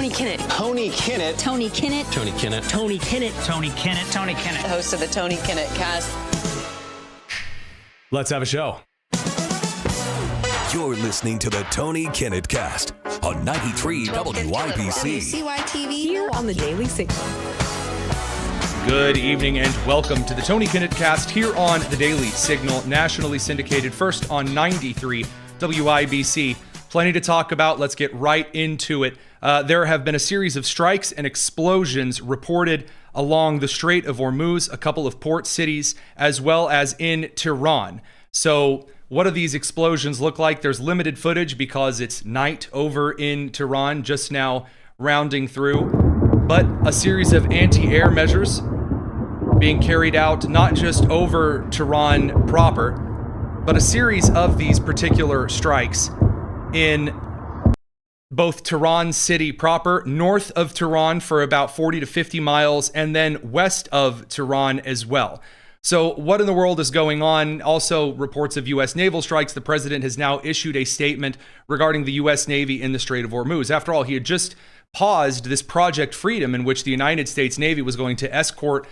Tony Kinnett. Tony Kinnett. Tony Kinnett. Tony Kinnett. Tony Kinnett. Tony Kinnett. Tony Kinnett. The host of the Tony Kinnett cast. Let's have a show. You're listening to the Tony Kinnett cast on 93 WYBC. CYTV Here on the Daily Signal. Good evening and welcome to the Tony Kinnett cast here on the Daily Signal, nationally syndicated first on 93 WIBC. Plenty to talk about. Let's get right into it. There have been a series of strikes and explosions reported along the Strait of Hormuz, a couple of port cities, as well as in Tehran. So what do these explosions look like? There's limited footage because it's night over in Tehran, just now rounding through. But a series of anti-air measures being carried out not just over Tehran proper, but a series of these particular strikes in both Tehran city proper, north of Tehran for about 40 to 50 miles, and then west of Tehran as well. So what in the world is going on? Also, reports of U.S. naval strikes. The president has now issued a statement regarding the U.S. Navy in the Strait of Hormuz. After all, he had just paused this Project Freedom in which the United States Navy was going to escort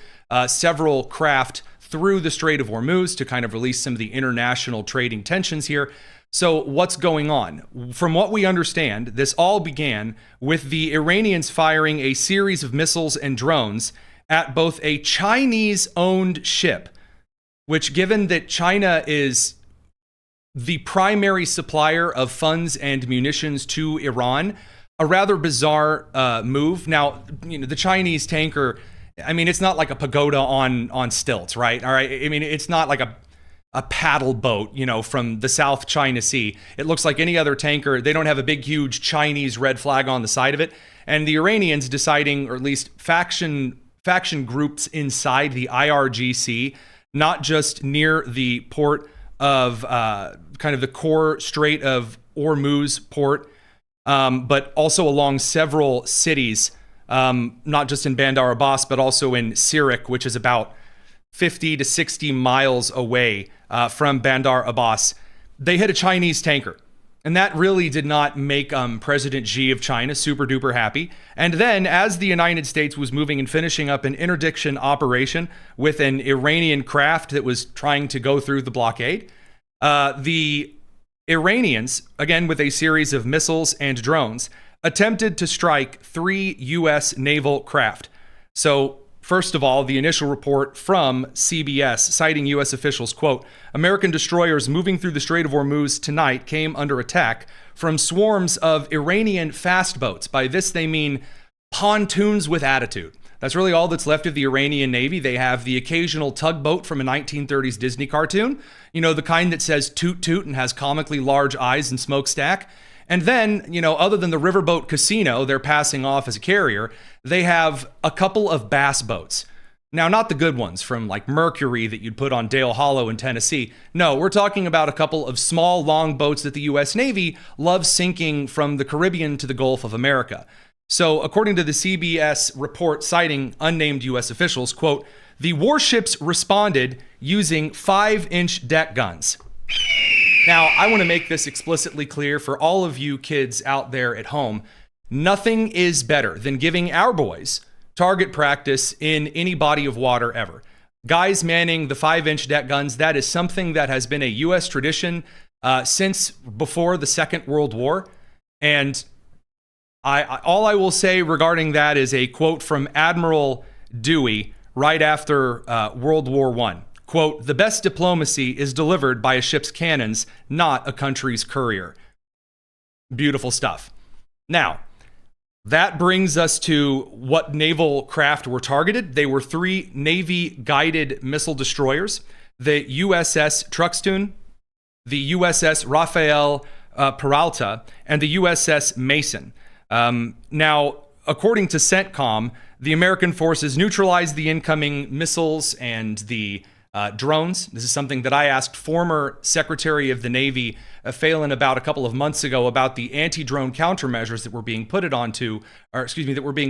several craft through the Strait of Hormuz to kind of release some of the international trading tensions here. So what's going on? From what we understand, this all began with the Iranians firing a series of missiles and drones at both a Chinese-owned ship, which, given that China is the primary supplier of funds and munitions to Iran, a rather bizarre move. Now, the Chinese tanker, I mean, it's not like a pagoda on stilts, right? All right. I mean, it's not like a paddle boat, from the South China Sea. It looks like any other tanker. They don't have a big, huge Chinese red flag on the side of it. And the Iranians deciding, or at least faction groups inside the IRGC, not just near the port of kind of the core Strait of Hormuz port, but also along several cities, not just in Bandar Abbas, but also in Sirik, which is about 50 to 60 miles away from Bandar Abbas. They hit a Chinese tanker. And that really did not make President Xi of China super duper happy. And then as the United States was moving and finishing up an interdiction operation with an Iranian craft that was trying to go through the blockade, the Iranians, again with a series of missiles and drones, attempted to strike 3 U.S. naval craft. So first of all, the initial report from CBS citing U.S. officials, quote, American destroyers moving through the Strait of Hormuz tonight came under attack from swarms of Iranian fast boats. By this, they mean pontoons with attitude. That's really all that's left of the Iranian Navy. They have the occasional tugboat from a 1930s Disney cartoon, the kind that says toot toot and has comically large eyes and smokestack. And then, other than the riverboat Casino they're passing off as a carrier, they have a couple of bass boats. Now, not the good ones from like Mercury that you'd put on Dale Hollow in Tennessee. No, we're talking about a couple of small, long boats that the U.S. Navy loves sinking from the Caribbean to the Gulf of America. So, according to the CBS report citing unnamed U.S. officials, quote, the warships responded using 5-inch deck guns. Now, I want to make this explicitly clear for all of you kids out there at home. Nothing is better than giving our boys target practice in any body of water ever. Guys manning the 5-inch deck guns, that is something that has been a U.S. tradition since before the Second World War. And all I will say regarding that is a quote from Admiral Dewey right after World War I. Quote, the best diplomacy is delivered by a ship's cannons, not a country's courier. Beautiful stuff. Now, that brings us to what naval craft were targeted. They were 3 Navy-guided missile destroyers, the USS Truxtun, the USS Rafael Peralta, and the USS Mason. Now, according to CENTCOM, the American forces neutralized the incoming missiles and the drones. This is something that I asked former Secretary of the Navy Phelan about a couple of months ago about the anti-drone countermeasures that were being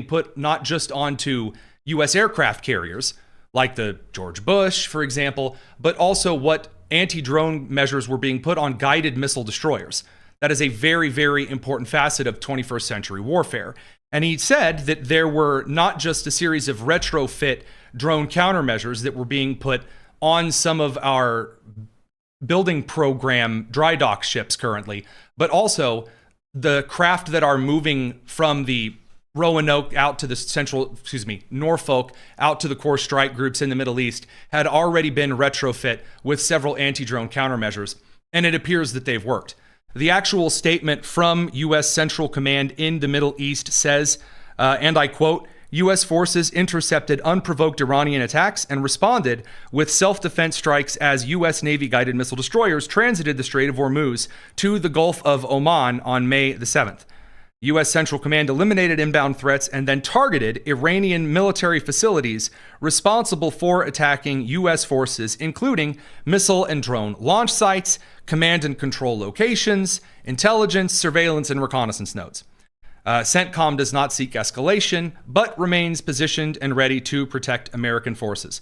put not just onto U.S. aircraft carriers, like the George Bush, for example, but also what anti-drone measures were being put on guided missile destroyers. That is a very, very important facet of 21st century warfare. And he said that there were not just a series of retrofit drone countermeasures that were being put on some of our building program dry dock ships currently, but also the craft that are moving from the Roanoke out to the Norfolk out to the core strike groups in the Middle East had already been retrofit with several anti-drone countermeasures, and it appears that they've worked. The actual statement from U.S. Central Command in the Middle East says, and I quote, U.S. forces intercepted unprovoked Iranian attacks and responded with self-defense strikes as U.S. Navy-guided missile destroyers transited the Strait of Hormuz to the Gulf of Oman on May the 7th. U.S. Central Command eliminated inbound threats and then targeted Iranian military facilities responsible for attacking U.S. forces, including missile and drone launch sites, command and control locations, intelligence, surveillance, and reconnaissance nodes. CENTCOM does not seek escalation, but remains positioned and ready to protect American forces.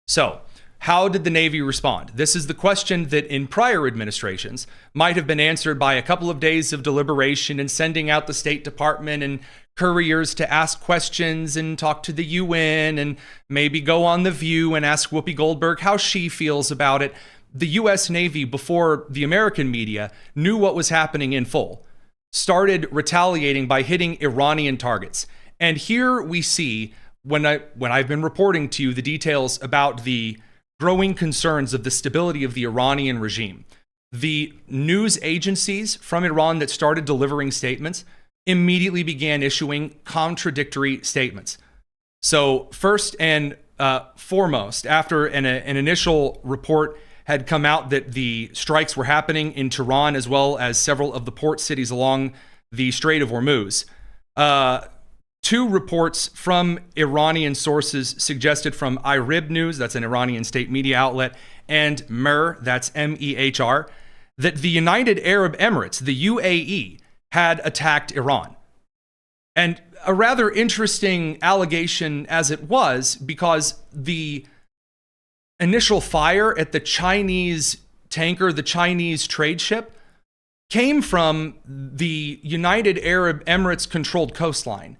So, how did the Navy respond? This is the question that in prior administrations might have been answered by a couple of days of deliberation and sending out the State Department and couriers to ask questions and talk to the UN and maybe go on The View and ask Whoopi Goldberg how she feels about it. The U.S. Navy, before the American media, knew what was happening in full, started retaliating by hitting Iranian targets. And here we see, when I've been reporting to you the details about the growing concerns of the stability of the Iranian regime, the news agencies from Iran that started delivering statements immediately began issuing contradictory statements. So first and foremost, after an initial report had come out that the strikes were happening in Tehran as well as several of the port cities along the Strait of Hormuz, two reports from Iranian sources suggested from IRIB News, that's an Iranian state media outlet, and MER, that's MEHR, that the United Arab Emirates, the UAE, had attacked Iran. And a rather interesting allegation as it was, because the initial fire at the Chinese tanker, the Chinese trade ship, came from the United Arab Emirates controlled coastline.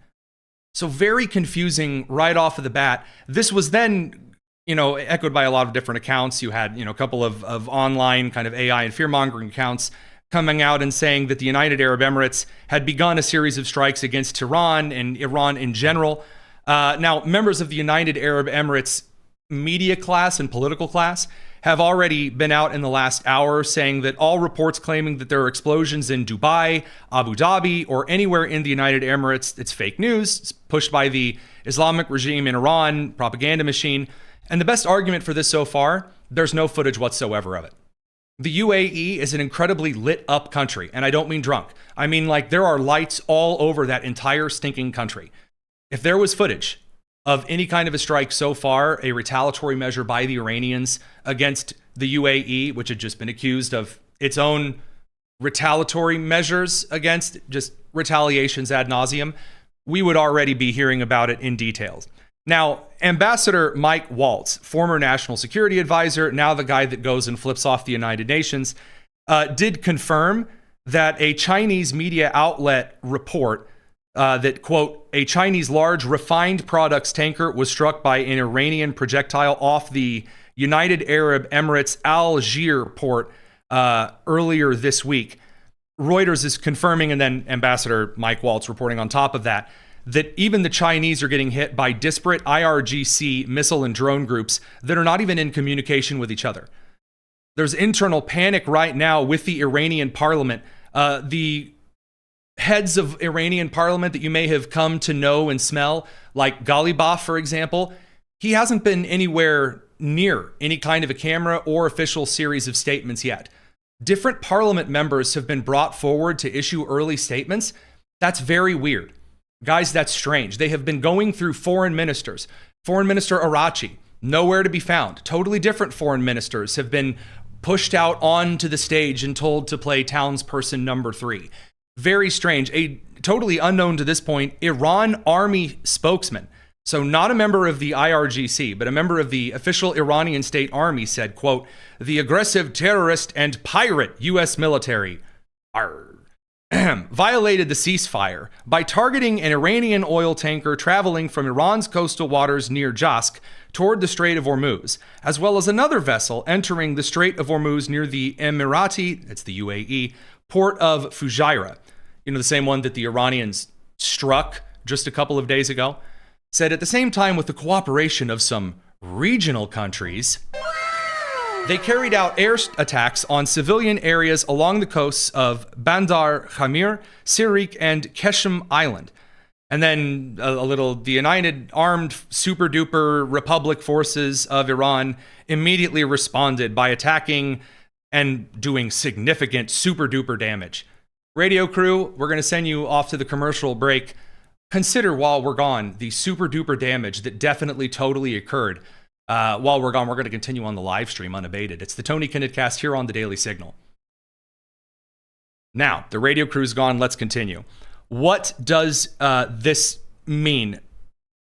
So very confusing right off of the bat. This was then, echoed by a lot of different accounts. You had, a couple of online kind of AI and fear-mongering accounts coming out and saying that the United Arab Emirates had begun a series of strikes against Tehran and Iran in general. Now, members of the United Arab Emirates media class and political class have already been out in the last hour saying that all reports claiming that there are explosions in Dubai, Abu Dhabi, or anywhere in the United Emirates, it's fake news. It's pushed by the Islamic regime in Iran, propaganda machine. And the best argument for this so far, there's no footage whatsoever of it. The UAE is an incredibly lit up country, and I don't mean drunk. I mean like there are lights all over that entire stinking country. If there was footage of any kind of a strike so far, a retaliatory measure by the Iranians against the UAE, which had just been accused of its own retaliatory measures against, just retaliations ad nauseum, we would already be hearing about it in details. Now, Ambassador Mike Waltz, former national security advisor, now the guy that goes and flips off the United Nations, did confirm that a Chinese media outlet report that, quote, a Chinese large refined products tanker was struck by an Iranian projectile off the United Arab Emirates Algiers port earlier this week. Reuters is confirming, and then Ambassador Mike Waltz reporting on top of that, that even the Chinese are getting hit by disparate IRGC missile and drone groups that are not even in communication with each other. There's internal panic right now with the Iranian parliament. The heads of Iranian parliament that you may have come to know and smell, like Ghalibaf, for example, he hasn't been anywhere near any kind of a camera or official series of statements yet. Different parliament members have been brought forward to issue early statements. That's very weird. Guys, that's strange. They have been going through foreign ministers. Foreign Minister Arachi, nowhere to be found. Totally different foreign ministers have been pushed out onto the stage and told to play townsperson number 3. Very strange. A totally unknown to this point Iran army spokesman, so not a member of the IRGC, but a member of the official Iranian state army, said, quote, the aggressive terrorist and pirate U.S. military. Arr. violated the ceasefire by targeting an Iranian oil tanker traveling from Iran's coastal waters near Jask toward the Strait of Hormuz, as well as another vessel entering the Strait of Hormuz near the Emirati, it's the UAE, port of Fujairah. You know, the same one that the Iranians struck just a couple of days ago. Said at the same time, with the cooperation of some regional countries, they carried out air attacks on civilian areas along the coasts of Bandar Khamir, Sirik, and Keshem Island. And then the United Armed Super Duper Republic Forces of Iran immediately responded by attacking and doing significant super duper damage. Radio crew, we're going to send you off to the commercial break. Consider while we're gone the super duper damage that definitely totally occurred. While we're gone, we're going to continue on the live stream unabated. It's the Tony Kinnett Cast here on the Daily Signal. Now, the radio crew's gone. Let's continue. What does this mean?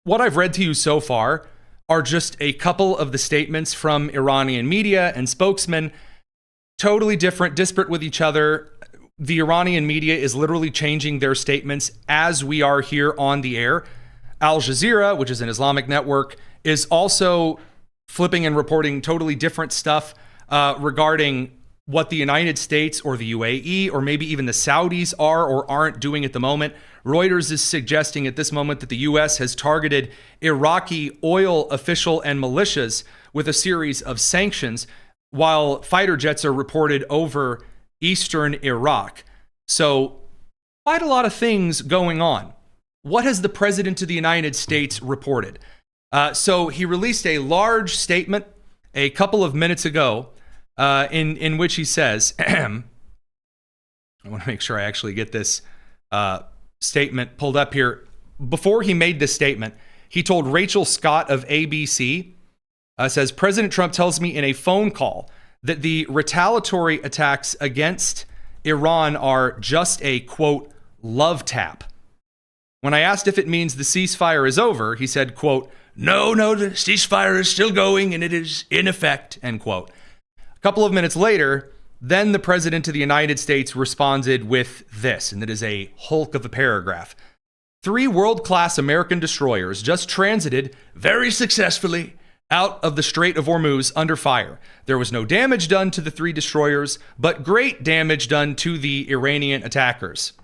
What I've read to you so far are just a couple of the statements from Iranian media and spokesmen. Totally different, disparate with each other. The Iranian media is literally changing their statements as we are here on the air. Al Jazeera, which is an Islamic network, is also flipping and reporting totally different stuff regarding what the United States or the UAE or maybe even the Saudis are or aren't doing at the moment. Reuters is suggesting at this moment that the U.S. has targeted Iraqi oil official and militias with a series of sanctions, while fighter jets are reported over eastern Iraq. So quite a lot of things going on. What has the President of the United States reported? So he released a large statement a couple of minutes ago in which he says, I want to make sure I actually get this statement pulled up here. Before he made this statement, he told Rachel Scott of ABC, says, President Trump tells me in a phone call that the retaliatory attacks against Iran are just a, quote, love tap. When I asked if it means the ceasefire is over, he said, quote, no, the ceasefire is still going and it is in effect, end quote. A couple of minutes later, then the President of the United States responded with this, and it is a hulk of a paragraph. 3 world-class American destroyers just transited very successfully out of the Strait of Hormuz under fire. There was no damage done to the 3 destroyers, but great damage done to the Iranian attackers.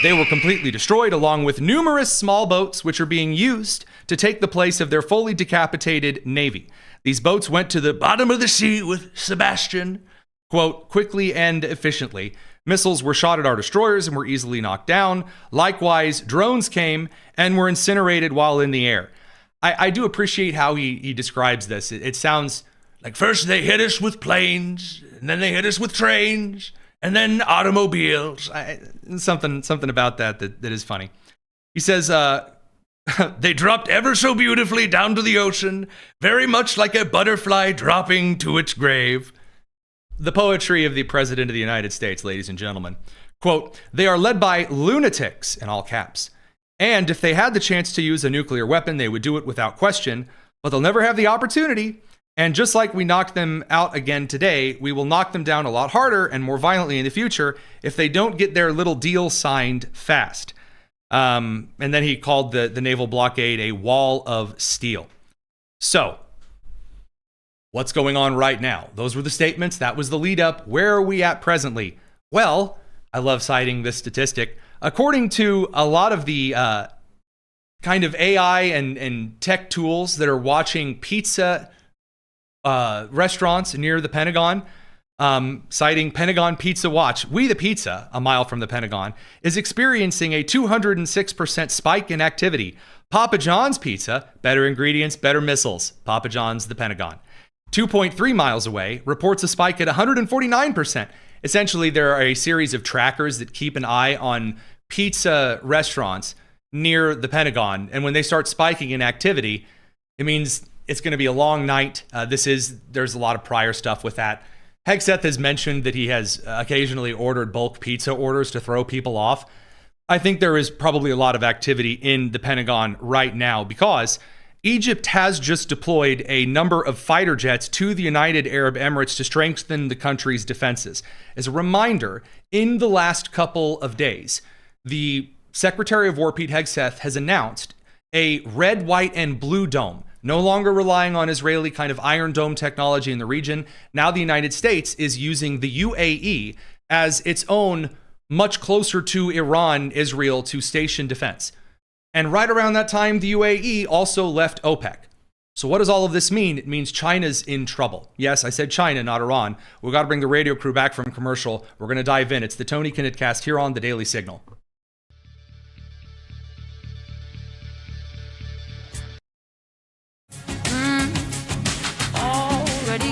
They were completely destroyed, along with numerous small boats which are being used to take the place of their fully decapitated navy. These boats went to the bottom of the sea with Sebastian, quote, quickly and efficiently. Missiles were shot at our destroyers and were easily knocked down. Likewise, drones came and were incinerated while in the air. I do appreciate how he describes this. It sounds like first they hit us with planes, and then they hit us with trains, and then automobiles. Something about that is funny. He says, they dropped ever so beautifully down to the ocean, very much like a butterfly dropping to its grave. The poetry of the President of the United States, ladies and gentlemen. Quote, they are led by lunatics, in all caps. And if they had the chance to use a nuclear weapon, they would do it without question, but they'll never have the opportunity. And just like we knocked them out again today, we will knock them down a lot harder and more violently in the future if they don't get their little deal signed fast. And then he called the naval blockade a wall of steel. So, what's going on right now? Those were the statements. That was the lead up. Where are we at presently? Well, I love citing this statistic. According to a lot of the kind of AI and tech tools that are watching pizza restaurants near the Pentagon, citing Pentagon Pizza Watch, We the Pizza, a mile from the Pentagon, is experiencing a 206% spike in activity. Papa John's Pizza, better ingredients, better missiles. Papa John's, the Pentagon. 2.3 miles away, reports a spike at 149%. Essentially, there are a series of trackers that keep an eye on pizza restaurants near the Pentagon. And when they start spiking in activity, it means it's going to be a long night. There's a lot of prior stuff with that. Hegseth has mentioned that he has occasionally ordered bulk pizza orders to throw people off. I think there is probably a lot of activity in the Pentagon right now because Egypt has just deployed a number of fighter jets to the United Arab Emirates to strengthen the country's defenses. As a reminder, in the last couple of days, the Secretary of War, Pete Hegseth, has announced a red, white, and blue dome, no longer relying on Israeli kind of Iron Dome technology in the region. Now the United States is using the UAE as its own, much closer to Iran, Israel, to station defense. And right around that time, the UAE also left OPEC. So what does all of this mean? It means China's in trouble. Yes, I said China, not Iran. We've got to bring the radio crew back from commercial. We're going to dive in. It's the Tony Kinnett Cast here on the Daily Signal.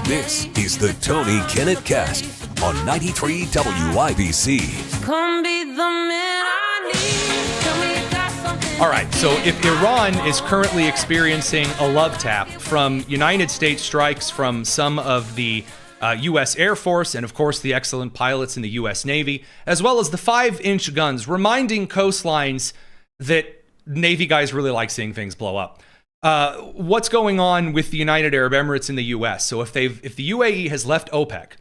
This is the Tony Kinnett Cast on 93 WIBC. Come be the man I need. Tell me you got something. All right, so if Iran is currently experiencing a love tap from United States strikes from some of the U.S. Air Force and, of course, the excellent pilots in the U.S. Navy, as well as the 5-inch guns, reminding coastlines that Navy guys really like seeing things blow up. What's going on with the United Arab Emirates in the U.S.? So if the UAE has left OPEC,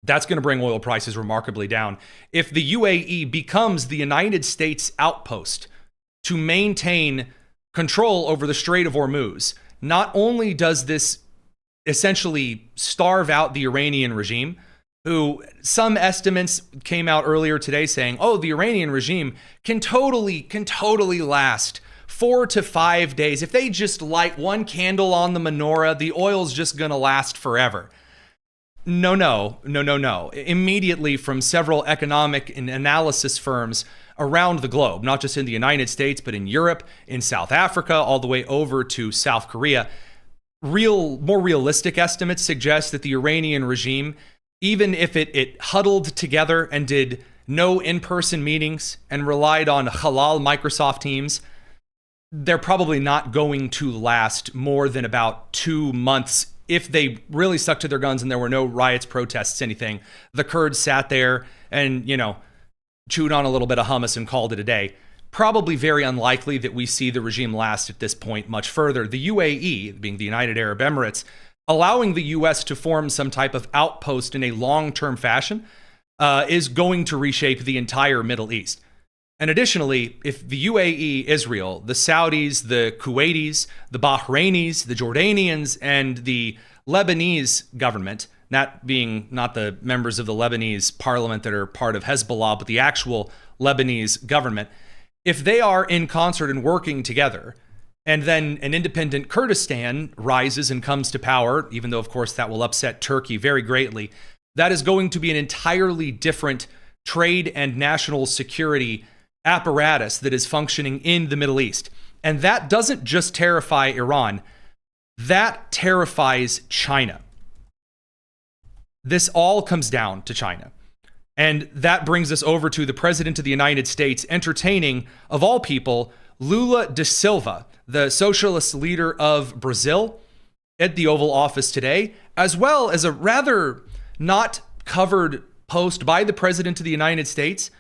that's going to bring oil prices remarkably down. If the UAE becomes the United States outpost to maintain control over the Strait of Hormuz, not only does this essentially starve out the Iranian regime, who some estimates came out earlier today saying, oh, the Iranian regime can totally last 4 to 5 days. If they just light one candle on the menorah, the oil's just going to last forever. No. Immediately from several economic and analysis firms around the globe, not just in the United States, but in Europe, in South Africa, all the way over to South Korea, more realistic estimates suggest that the Iranian regime, even if it huddled together and did no in-person meetings and relied on halal Microsoft Teams, they're probably not going to last more than about 2 months if they really stuck to their guns and there were no riots, protests, anything. The Kurds sat there and, chewed on a little bit of hummus and called it a day. Probably very unlikely that we see the regime last at this point much further. The UAE, being the United Arab Emirates, allowing the U.S. to form some type of outpost in a long-term fashion is going to reshape the entire Middle East. And additionally, if the UAE, Israel, the Saudis, the Kuwaitis, the Bahrainis, the Jordanians, and the Lebanese government, that being not the members of the Lebanese parliament that are part of Hezbollah, but the actual Lebanese government, if they are in concert and working together, and then an independent Kurdistan rises and comes to power, even though, of course, that will upset Turkey very greatly, that is going to be an entirely different trade and national security apparatus that is functioning in the Middle East. And that doesn't just terrify Iran, that terrifies China. This all comes down to China. And that brings us over to the President of the United States entertaining, of all people, Lula da Silva, the socialist leader of Brazil, at the Oval Office today, as well as a rather not covered post by the President of the United States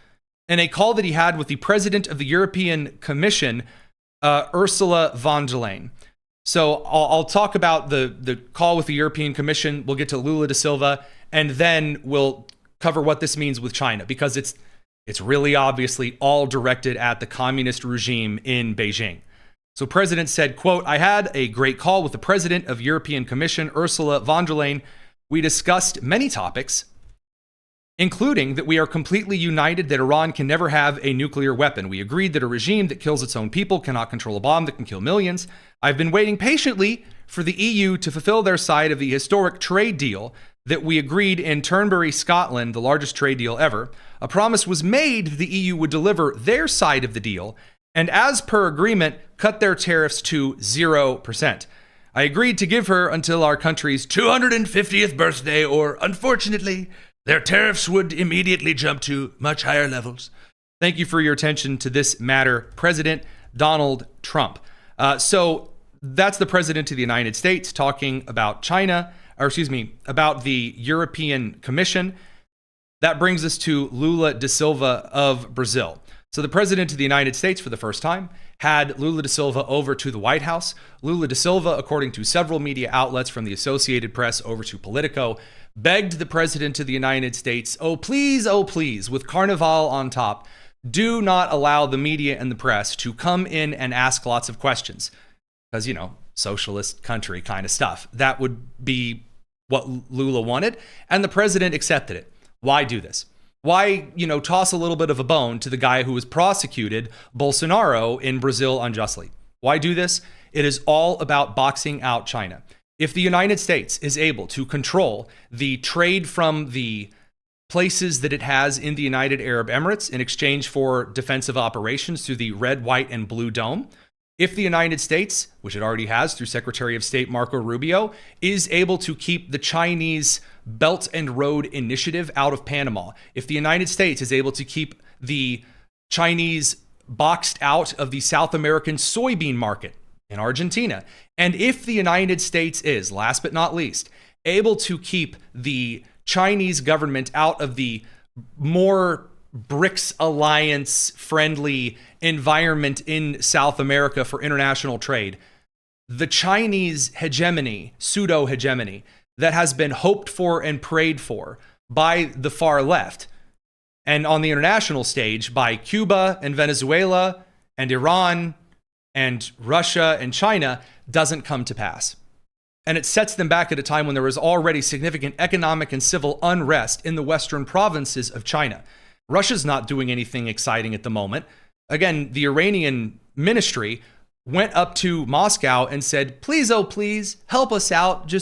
and a call that he had with the President of the European Commission, Ursula von der Leyen. So I'll talk about the call with the European Commission. We'll get to Lula da Silva, and then we'll cover what this means with China, because it's really obviously all directed at the communist regime in Beijing. So President said, quote, "I had a great call with the President of European Commission, Ursula von der Leyen. We discussed many topics, including that we are completely united that Iran can never have a nuclear weapon. We agreed that a regime that kills its own people cannot control a bomb that can kill millions. I've been waiting patiently for the EU to fulfill their side of the historic trade deal that we agreed in Turnberry, Scotland, the largest trade deal ever. A promise was made that the EU would deliver their side of the deal, and as per agreement, cut their tariffs to 0%. I agreed to give her until our country's 250th birthday, or, unfortunately, their tariffs would immediately jump to much higher levels. Thank you for your attention to this matter, President Donald Trump." So that's the President of the United States talking about about the European Commission. That brings us to Lula da Silva of Brazil. So the president of the United States, for the first time, had Lula da Silva over to the White House. Lula da Silva, according to several media outlets from the Associated Press over to Politico, begged the president of the United States, oh please, with Carnival on top, do not allow the media and the press to come in and ask lots of questions. Because, you know, socialist country kind of stuff. That would be what Lula wanted, and the president accepted it. Why do this? Why, toss a little bit of a bone to the guy who was prosecuted, Bolsonaro, in Brazil unjustly? Why do this? It is all about boxing out China. If the United States is able to control the trade from the places that it has in the United Arab Emirates in exchange for defensive operations through the red, white, and blue dome, if the United States, which it already has through Secretary of State Marco Rubio, is able to keep the Chinese Belt and Road Initiative out of Panama, if the United States is able to keep the Chinese boxed out of the South American soybean market in Argentina, and if the United States is, last but not least, able to keep the Chinese government out of the more BRICS alliance friendly environment in South America for international trade, the Chinese hegemony, pseudo hegemony that has been hoped for and prayed for by the far left and on the international stage by Cuba and Venezuela and Iran and Russia and China doesn't come to pass. And it sets them back at a time when there was already significant economic and civil unrest in the western provinces of China. Russia's not doing anything exciting at the moment. Again, the Iranian ministry went up to Moscow and said, please, oh please, help us out.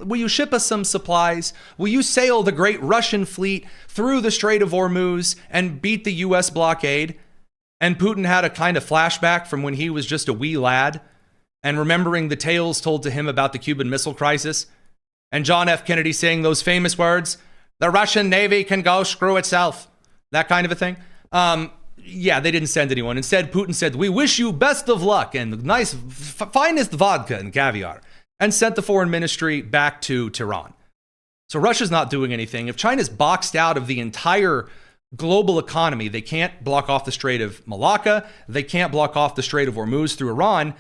Will you ship us some supplies? Will you sail the great Russian fleet through the Strait of Hormuz and beat the US blockade? And Putin had a kind of flashback from when he was just a wee lad and remembering the tales told to him about the Cuban Missile Crisis. And John F. Kennedy saying those famous words, the Russian Navy can go screw itself. That kind of a thing. Yeah, they didn't send anyone. Instead, Putin said, we wish you best of luck and nice, finest vodka and caviar, and sent the foreign ministry back to Tehran. So Russia's not doing anything. If China's boxed out of the entire global economy, they can't block off the Strait of Malacca, they can't block off the Strait of Hormuz through Iran,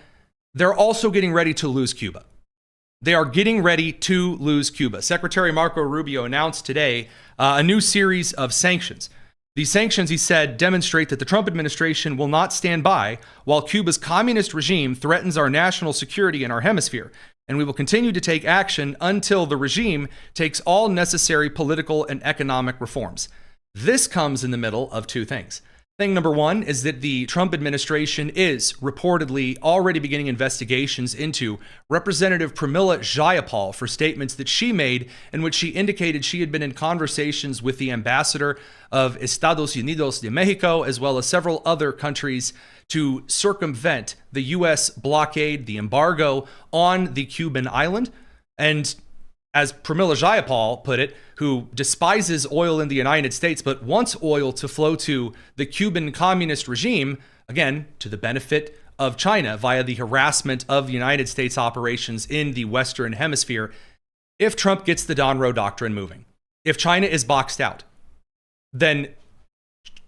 they're also getting ready to lose Cuba. They are getting ready to lose Cuba. Secretary Marco Rubio announced today a new series of sanctions. These sanctions, he said, demonstrate that the Trump administration will not stand by while Cuba's communist regime threatens our national security in our hemisphere, and we will continue to take action until the regime takes all necessary political and economic reforms. This comes in the middle of two things. Thing number one is that the Trump administration is reportedly already beginning investigations into Representative Pramila Jayapal for statements that she made in which she indicated she had been in conversations with the ambassador of Estados Unidos de Mexico, as well as several other countries, to circumvent the U.S. blockade, the embargo on the Cuban island. And as Pramila Jayapal put it, who despises oil in the United States but wants oil to flow to the Cuban communist regime, again, to the benefit of China via the harassment of the United States operations in the Western Hemisphere, if Trump gets the Don Roe doctrine moving, if China is boxed out, then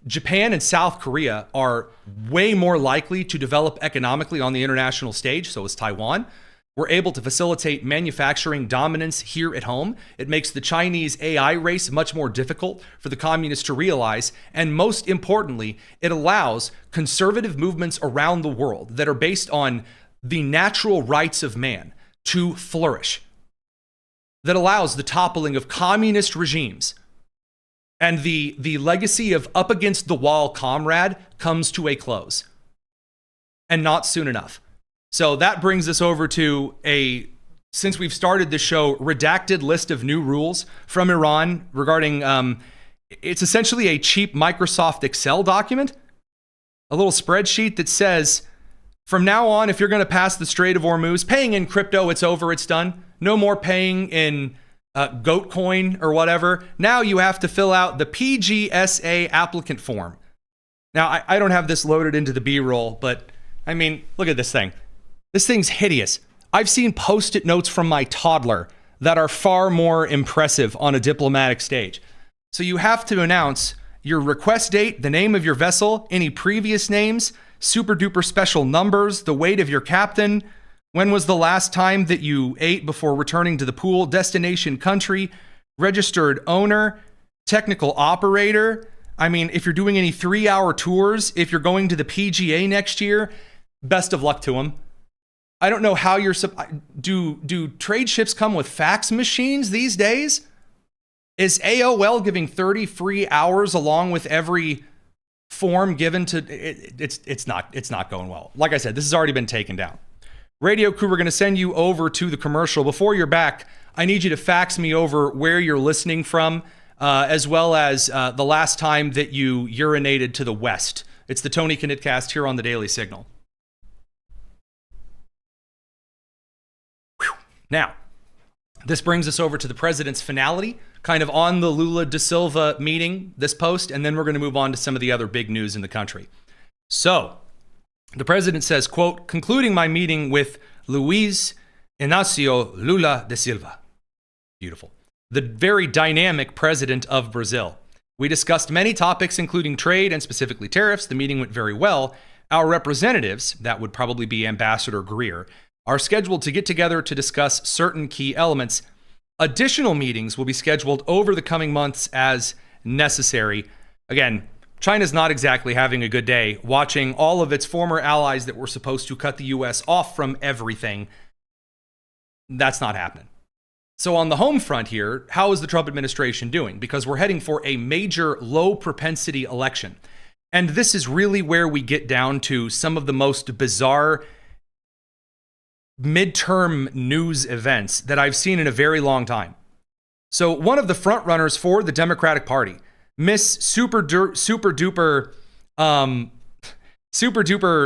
Japan and South Korea are way more likely to develop economically on the international stage, so is Taiwan. We're able to facilitate manufacturing dominance here at home. It makes the Chinese AI race much more difficult for the communists to realize. And most importantly, it allows conservative movements around the world that are based on the natural rights of man to flourish. That allows the toppling of communist regimes. And the legacy of up against the wall comrade comes to a close. And not soon enough. So that brings us over to since we've started the show, redacted list of new rules from Iran regarding, it's essentially a cheap Microsoft Excel document, a little spreadsheet that says, from now on, if you're going to pass the Strait of Hormuz, paying in crypto, it's over, it's done. No more paying in goat coin or whatever. Now you have to fill out the PGSA applicant form. Now, I don't have this loaded into the B-roll, but I mean, look at this thing. This thing's hideous. I've seen Post-it notes from my toddler that are far more impressive on a diplomatic stage. So you have to announce your request date, the name of your vessel, any previous names, super duper special numbers, the weight of your captain, when was the last time that you ate before returning to the pool, destination country, registered owner, technical operator. I mean, if you're doing any 3-hour tours, if you're going to the PGA next year, best of luck to them. I don't know how do trade ships come with fax machines these days? Is AOL giving 30 free hours along with every form given to it's not going well. Like I said, this has already been taken down. Radio crew, we're going to send you over to the commercial. Before you're back, I need you to fax me over where you're listening from, as well as the last time that you urinated to the west. It's the Tony Kinnett Cast here on the Daily Signal. Now, this brings us over to the president's finality, kind of on the Lula da Silva meeting, this post, and then we're going to move on to some of the other big news in the country. So, the president says, quote, concluding my meeting with Luiz Inácio Lula da Silva. Beautiful. The very dynamic president of Brazil. We discussed many topics, including trade and specifically tariffs. The meeting went very well. Our representatives, that would probably be Ambassador Greer, are scheduled to get together to discuss certain key elements. Additional meetings will be scheduled over the coming months as necessary. Again, China's not exactly having a good day watching all of its former allies that were supposed to cut the U.S. off from everything. That's not happening. So on the home front here, how is the Trump administration doing? Because we're heading for a major low propensity election. And this is really where we get down to some of the most bizarre midterm news events that I've seen in a very long time. So one of the front runners for the Democratic Party, Miss super duper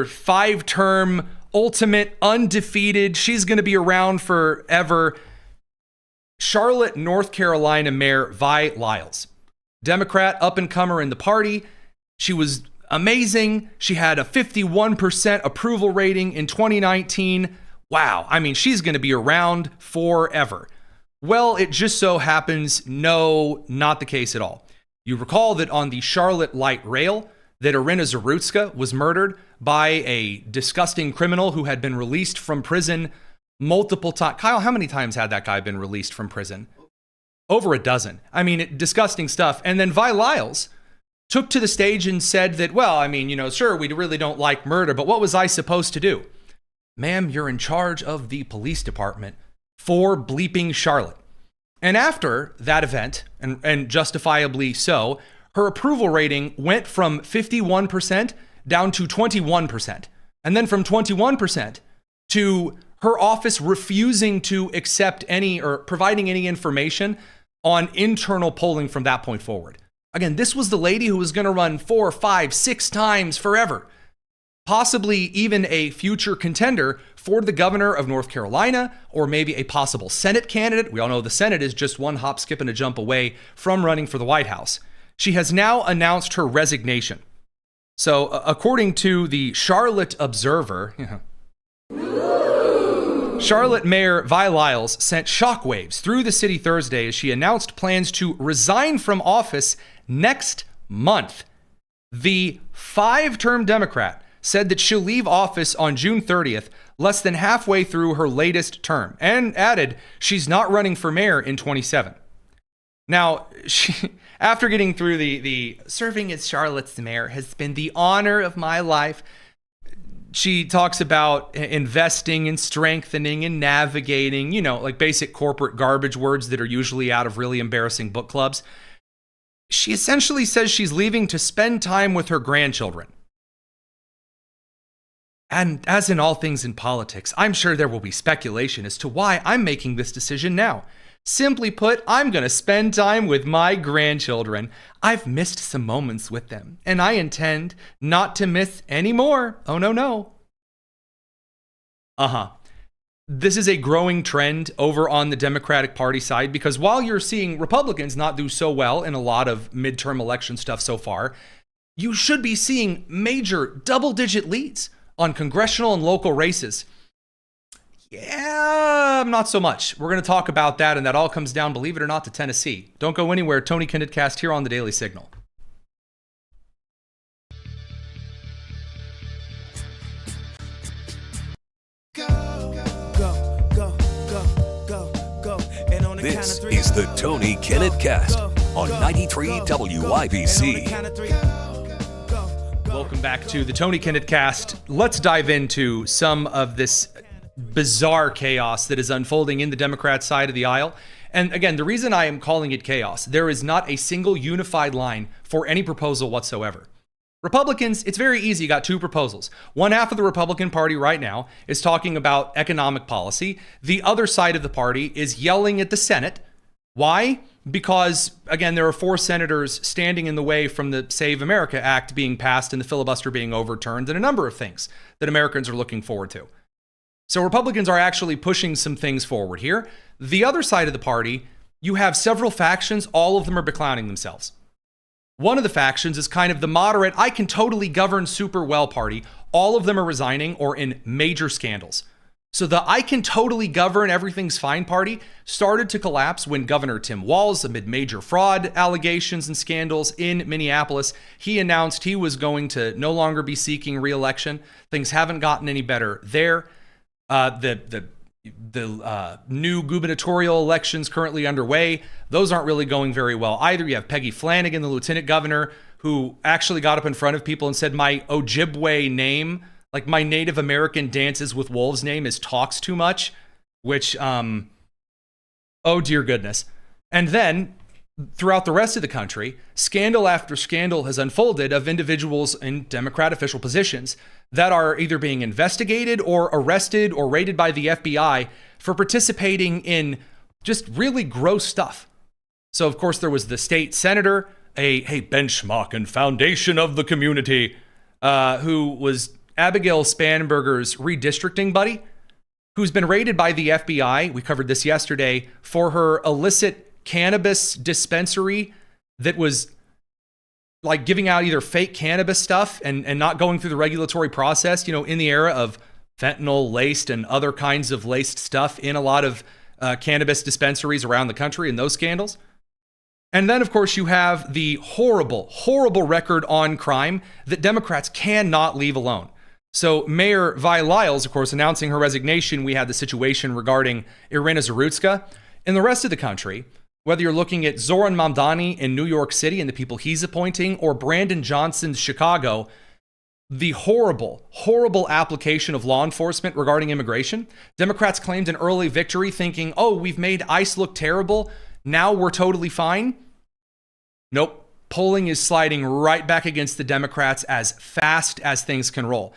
5-term ultimate undefeated, she's going to be around forever, Charlotte, North Carolina Mayor Vi Lyles, Democrat up-and-comer in the party. She was amazing. She had a 51% approval rating in 2019. Wow, I mean, she's going to be around forever. Well, it just so happens, no, not the case at all. You recall that on the Charlotte Light Rail, that Irina Zarutska was murdered by a disgusting criminal who had been released from prison multiple times. Kyle, how many times had that guy been released from prison? Over a dozen. I mean, disgusting stuff. And then Vi Lyles took to the stage and said that, well, I mean, sure, we really don't like murder, but what was I supposed to do? Ma'am, you're in charge of the police department for bleeping Charlotte. And after that event, and justifiably so, her approval rating went from 51% down to 21%. And then from 21% to her office refusing to accept any or providing any information on internal polling from that point forward. Again, this was the lady who was going to run 4, 5, 6 times forever. Possibly even a future contender for the governor of North Carolina, or maybe a possible Senate candidate. We all know the Senate is just one hop, skip, and a jump away from running for the White House. She has now announced her resignation. So according to the Charlotte Observer, Charlotte Mayor Vi Lyles sent shockwaves through the city Thursday as she announced plans to resign from office next month. The 5-term Democrat said that she'll leave office on June 30th, less than halfway through her latest term, and added she's not running for mayor in 2027. Now, after getting through the serving as Charlotte's mayor has been the honor of my life, she talks about investing and strengthening and navigating, like basic corporate garbage words that are usually out of really embarrassing book clubs. She essentially says she's leaving to spend time with her grandchildren. And as in all things in politics, I'm sure there will be speculation as to why I'm making this decision now. Simply put, I'm going to spend time with my grandchildren. I've missed some moments with them, and I intend not to miss any more. Oh, no. This is a growing trend over on the Democratic Party side, because while you're seeing Republicans not do so well in a lot of midterm election stuff so far, you should be seeing major double-digit leads on congressional and local races. Yeah, not so much. We're going to talk about that, and that all comes down, believe it or not, to Tennessee. Don't go anywhere. Tony Kinnett Cast here on the Daily Signal. This is the Tony Kinnett Cast on 93 WIBC. Welcome back to the Tony Kinnett Cast. Let's dive into some of this bizarre chaos that is unfolding in the Democrat side of the aisle. And again, the reason I am calling it chaos, there is not a single unified line for any proposal whatsoever. Republicans, it's very easy. You got two proposals. One half of the Republican Party right now is talking about economic policy. The other side of the party is yelling at the Senate. Why? Because, again, there are 4 senators standing in the way from the Save America Act being passed and the filibuster being overturned and a number of things that Americans are looking forward to. So Republicans are actually pushing some things forward here. The other side of the party, you have several factions. All of them are beclowning themselves. One of the factions is kind of the moderate, I can totally govern super well party. All of them are resigning or in major scandals. So the I can totally govern, everything's fine party started to collapse when Governor Tim Walz, amid major fraud allegations and scandals in Minneapolis, he announced he was going to no longer be seeking re-election. Things haven't gotten any better there. The new gubernatorial elections currently underway, those aren't really going very well either. You have Peggy Flanagan, the lieutenant governor, who actually got up in front of people and said my Ojibwe name, like my Native American Dances with Wolves name, is talks too much, which, oh dear goodness. And then throughout the rest of the country, scandal after scandal has unfolded of individuals in Democrat official positions that are either being investigated or arrested or raided by the FBI for participating in just really gross stuff. So, of course, there was the state senator, a benchmark and foundation of the community, who was Abigail Spanberger's redistricting buddy, who's been raided by the FBI. We covered this yesterday for her illicit cannabis dispensary that was like giving out either fake cannabis stuff and not going through the regulatory process, in the era of fentanyl laced and other kinds of laced stuff in a lot of cannabis dispensaries around the country and those scandals. And then, of course, you have the horrible, horrible record on crime that Democrats cannot leave alone. So Mayor Vi Lyles, of course, announcing her resignation. We had the situation regarding Irina Zarutska. In the rest of the country, whether you're looking at Zoran Mamdani in New York City and the people he's appointing, or Brandon Johnson's Chicago, the horrible, horrible application of law enforcement regarding immigration. Democrats claimed an early victory thinking, oh, we've made ICE look terrible. Now we're totally fine. Nope. Polling is sliding right back against the Democrats as fast as things can roll.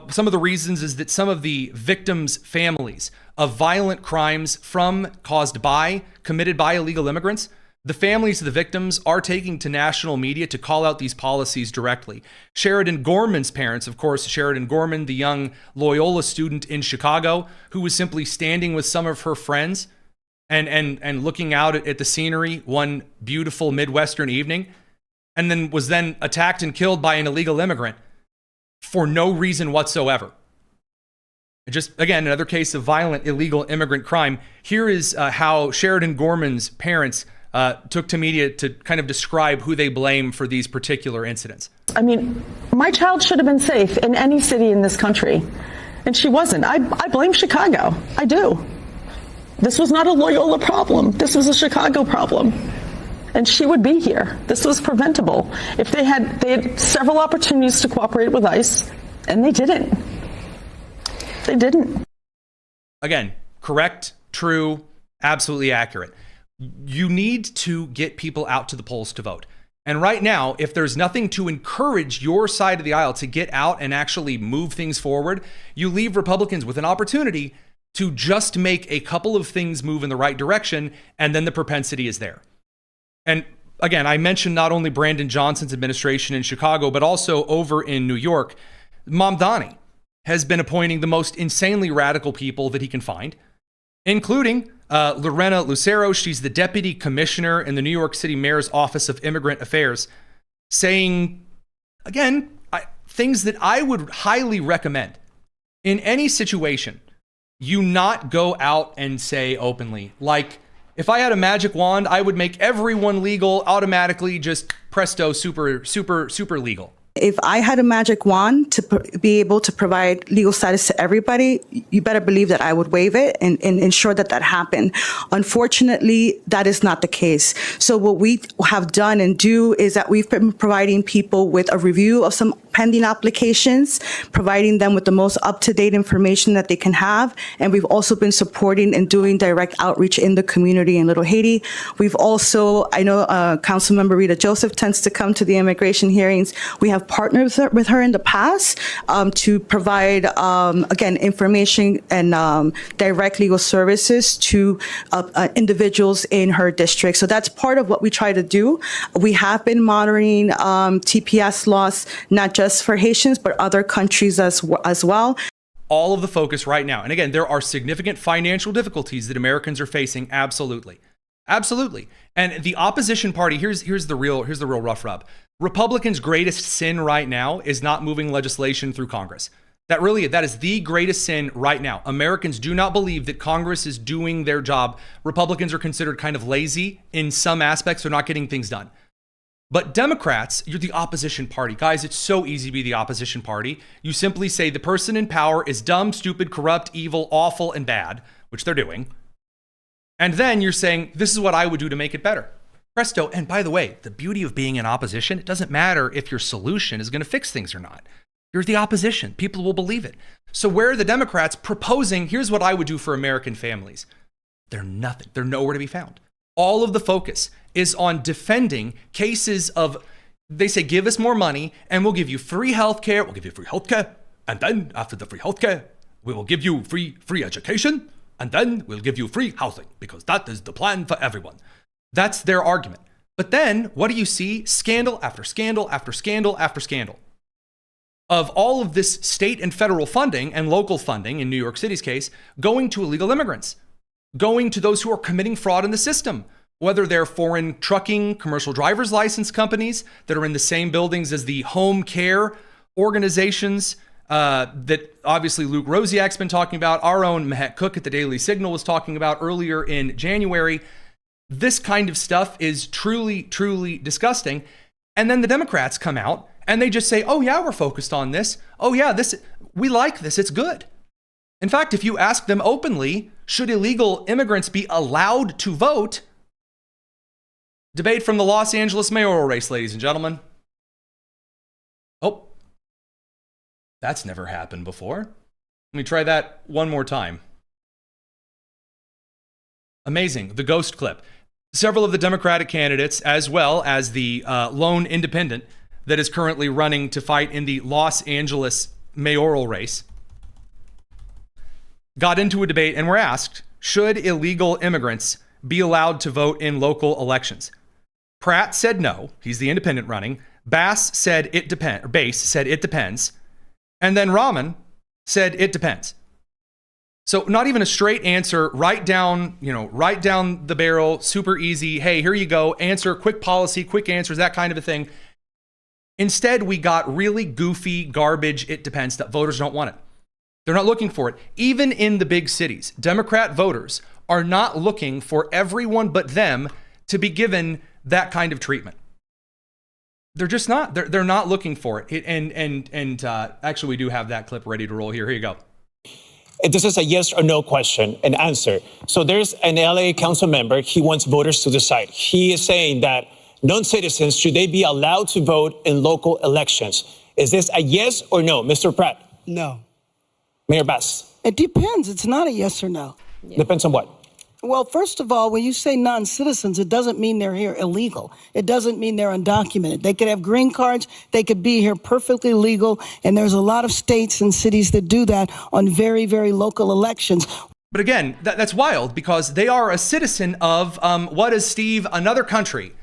Some of the reasons is that some of the victims' families of violent crimes committed by illegal immigrants, the families of the victims are taking to national media to call out these policies directly. Sheridan Gorman's parents, of course, Sheridan Gorman, the young Loyola student in Chicago, who was simply standing with some of her friends and looking out at the scenery one beautiful Midwestern evening, and then was attacked and killed by an illegal immigrant for no reason whatsoever. Just, again, another case of violent illegal immigrant crime. Here is how Sheridan Gorman's parents took to media to kind of describe who they blame for these particular incidents. I mean, my child should have been safe in any city in this country, and she wasn't. I blame Chicago. I do. This was not a Loyola problem. This was a Chicago problem. And she would be here. This was preventable. If they had several opportunities to cooperate with ICE, and they didn't. They didn't. Again, correct, true, absolutely accurate. You need to get people out to the polls to vote. And right now, if there's nothing to encourage your side of the aisle to get out and actually move things forward, you leave Republicans with an opportunity to just make a couple of things move in the right direction, and then the propensity is there. And again, I mentioned not only Brandon Johnson's administration in Chicago, but also over in New York. Mamdani has been appointing the most insanely radical people that he can find, including Lorena Lucero. She's the deputy commissioner in the New York City Mayor's Office of Immigrant Affairs, saying, again, things that I would highly recommend in any situation, you not go out and say openly, like, if I had a magic wand, I would make everyone legal automatically, just presto, super legal. If I had a magic wand to be able to provide legal status to everybody, you better believe that I would waive it and ensure that that happened. Unfortunately, that is not the case. So what we have done and do is that we've been providing people with a review of some pending applications, providing them with the most up-to-date information that they can have. And we've also been supporting and doing direct outreach in the community in Little Haiti. We've also, I know Councilmember Rita Joseph tends to come to the immigration hearings. We have partnered with her in the past to provide, again, information and direct legal services to individuals in her district. So that's part of what we try to do. We have been monitoring TPS laws, not just for Haitians, but other countries as well. All of the focus right now. And again, there are significant financial difficulties that Americans are facing. Absolutely. Absolutely. And the opposition party, here's the real rough rub. Republicans' greatest sin right now is not moving legislation through Congress. That is the greatest sin right now. Americans do not believe that Congress is doing their job. Republicans are considered kind of lazy in some aspects. They're not getting things done. But Democrats, you're the opposition party. Guys, it's so easy to be the opposition party. You simply say the person in power is dumb, stupid, corrupt, evil, awful, and bad, which they're doing. And then you're saying, this is what I would do to make it better. Presto. And by the way, the beauty of being in opposition, it doesn't matter if your solution is going to fix things or not. You're the opposition. People will believe it. So where are the Democrats proposing, here's what I would do for American families? They're nothing. They're nowhere to be found. All of the focus is on defending cases of, they say, give us more money and we'll give you free healthcare. We'll give you free healthcare. And then after the free healthcare, we will give you free education. And then we'll give you free housing because that is the plan for everyone. That's their argument. But then what do you see? Scandal after scandal after scandal after scandal of all of this state and federal funding and local funding, in New York City's case, going to illegal immigrants, going to those who are committing fraud in the system, whether they're foreign trucking, commercial driver's license companies that are in the same buildings as the home care organizations that obviously Luke Rosiak's been talking about, our own Mehet Cook at the Daily Signal was talking about earlier in January. This kind of stuff is truly, truly disgusting. And then the Democrats come out and they just say, oh yeah, we're focused on this. Oh yeah, we like this, it's good. In fact, if you ask them openly, should illegal immigrants be allowed to vote? Debate from the Los Angeles mayoral race, ladies and gentlemen. Oh, that's never happened before. Let me try that one more time. Amazing, the ghost clip. Several of the Democratic candidates, as well as the lone independent that is currently running to fight in the Los Angeles mayoral race, got into a debate and were asked, should illegal immigrants be allowed to vote in local elections? Pratt said no. He's the independent running. Bass said it depends. Bass said it depends. And then Rahman said it depends. So not even a straight answer, right down the barrel, super easy. Hey, here you go. Answer, quick policy, quick answers, that kind of a thing. Instead, we got really goofy garbage. It depends stuff. Voters don't want it. They're not looking for it. Even in the big cities, Democrat voters are not looking for everyone but them to be given that kind of treatment. They're just not. They're not looking for it. Actually, we do have that clip ready to roll here. Here you go. This is a yes or no question and answer. So there's an LA council member. He wants voters to decide. He is saying that non-citizens, should they be allowed to vote in local elections? Is this a yes or no, Mr. Pratt? No. Mayor Bass? It depends. It's not a yes or no. Depends on what? Well, first of all, when you say non-citizens, it doesn't mean they're here illegal. It doesn't mean they're undocumented. They could have green cards. They could be here perfectly legal. And there's a lot of states and cities that do that on very, very local elections. But again, that's wild because they are a citizen of, what is, Steve, another country.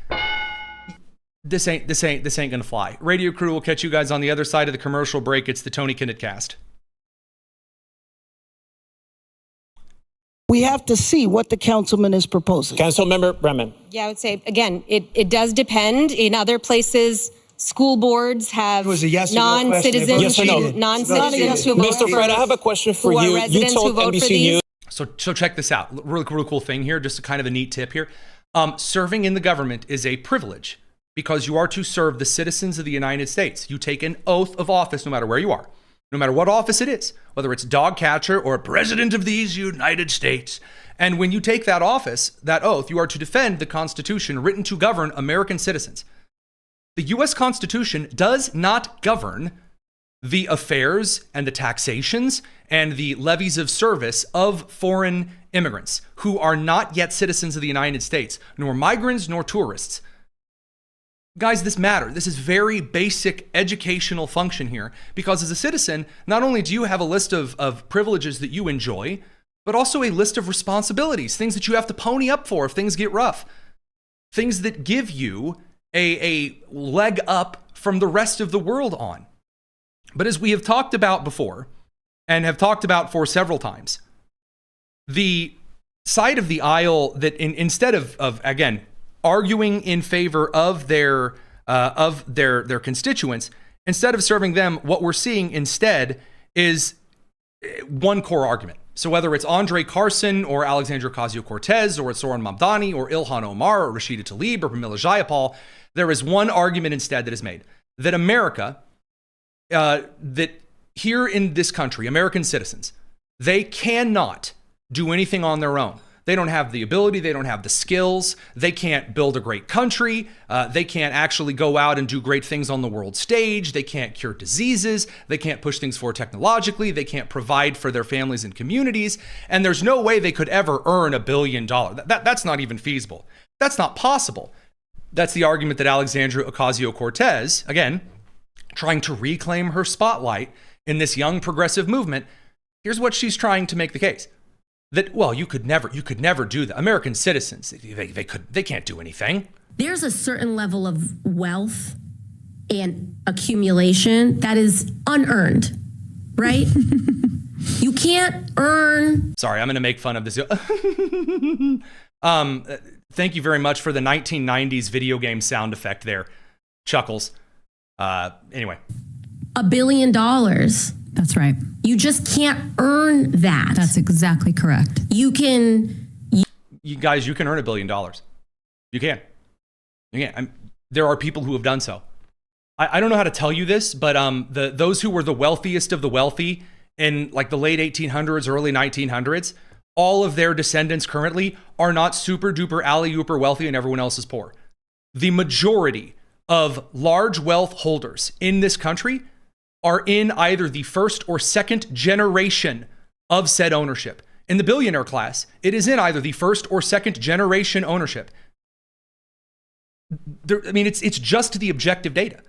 This ain't gonna fly. Radio crew will catch you guys on the other side of the commercial break. It's the Tony Kinnett Cast. We have to see what the councilman is proposing. Councilmember Bremen. Yeah, I would say, again, it does depend. In other places, school boards have non-citizens yes or no? who vote Mr. Fred, I have a question for you. You told NBC News. So check this out. Real cool thing here, just kind of a neat tip here. Serving in the government is a privilege because you are to serve the citizens of the United States. You take an oath of office no matter where you are, no matter what office it is, whether it's dog catcher or president of these United States. And when you take that office, that oath, you are to defend the Constitution written to govern American citizens. The U.S. Constitution does not govern the affairs and the taxations and the levies of service of foreign immigrants who are not yet citizens of the United States, nor migrants nor tourists. Guys, this matters. This is very basic educational function here, because as a citizen, not only do you have a list of privileges that you enjoy, but also a list of responsibilities, things that you have to pony up for if things get rough, things that give you a leg up from the rest of the world on. But as we have talked about before, and have talked about for several times, the side of the aisle that instead of again, arguing in favor of their constituents, instead of serving them, what we're seeing instead is one core argument. So whether it's Andre Carson or Alexandria Ocasio-Cortez or it's Zoran Mamdani or Ilhan Omar or Rashida Tlaib or Pramila Jayapal, there is one argument instead that is made, that America, that here in this country, American citizens, they cannot do anything on their own. They don't have the ability, they don't have the skills, they can't build a great country, they can't actually go out and do great things on the world stage, they can't cure diseases, they can't push things forward technologically, they can't provide for their families and communities, and there's no way they could ever earn $1 billion. That's not even feasible. That's not possible. That's the argument that Alexandria Ocasio-Cortez, again, trying to reclaim her spotlight in this young progressive movement, here's what she's trying to make the case. That, well, you could never do that. American citizens, they can't do anything. There's a certain level of wealth and accumulation that is unearned, right? You can't earn. Sorry, I'm going to make fun of this. Thank you very much for the 1990s video game sound effect there. Chuckles. Anyway. $1 billion. That's right. You just can't earn that. That's exactly correct. You can. You guys, you can earn $1 billion. You can. There are people who have done so. I don't know how to tell you this, but those who were the wealthiest of the wealthy in like the late 1800s, early 1900s, all of their descendants currently are not super duper alley-ooper wealthy and everyone else is poor. The majority of large wealth holders in this country are in either the first or second generation of said ownership. In the billionaire class, it is in either the first or second generation ownership. It's just the objective data.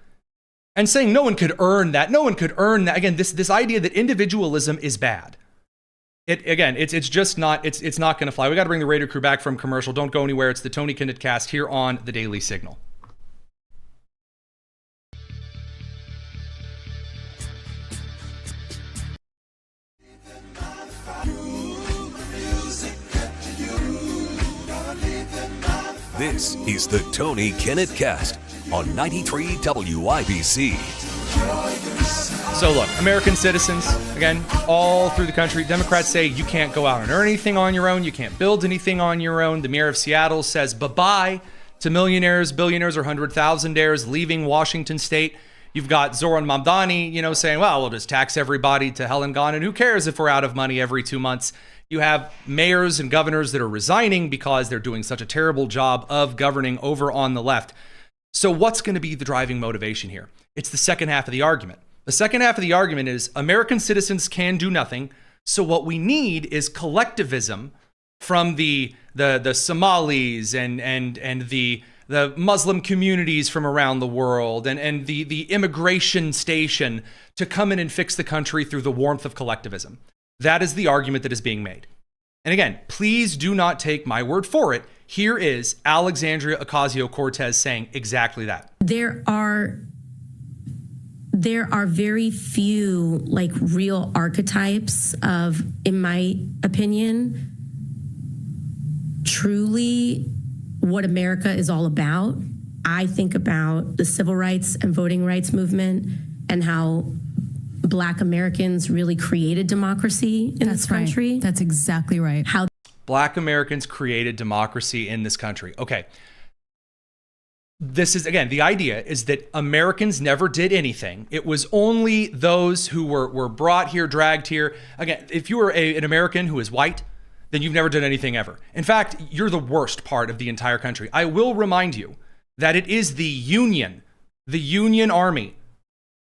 And saying no one could earn that, again, this idea that individualism is bad. It's just not, it's not going to fly. We got to bring the Raider crew back from commercial. Don't go anywhere. It's the Tony Kinnett Cast here on the Daily Signal. This is the Tony Kinnett Cast on 93 WIBC. So look, American citizens, again, all through the country, Democrats say you can't go out and earn anything on your own. You can't build anything on your own. The mayor of Seattle says bye-bye to millionaires, billionaires, or 100,000-aires leaving Washington state. You've got Zoran Mamdani, saying, well, we'll just tax everybody to hell and gone, and who cares if we're out of money every 2 months? You have mayors and governors that are resigning because they're doing such a terrible job of governing over on the left. So what's going to be the driving motivation here? It's the second half of the argument. The second half of the argument is American citizens can do nothing. So what we need is collectivism from the Somalis and the Muslim communities from around the world and the immigration station to come in and fix the country through the warmth of collectivism. That is the argument that is being made. And again, please do not take my word for it. Here is Alexandria Ocasio-Cortez saying exactly that. There are very few real archetypes of, in my opinion, truly what America is all about. I think about the civil rights and voting rights movement and how Black Americans really created democracy in this country. Right. That's exactly right. How Black Americans created democracy in this country. Okay. this is, again, the idea is that Americans never did anything. It was only those who were brought here, dragged here. Again, if you were an American who is white, then you've never done anything ever. In fact, you're the worst part of the entire country. I will remind you that it is the Union Army,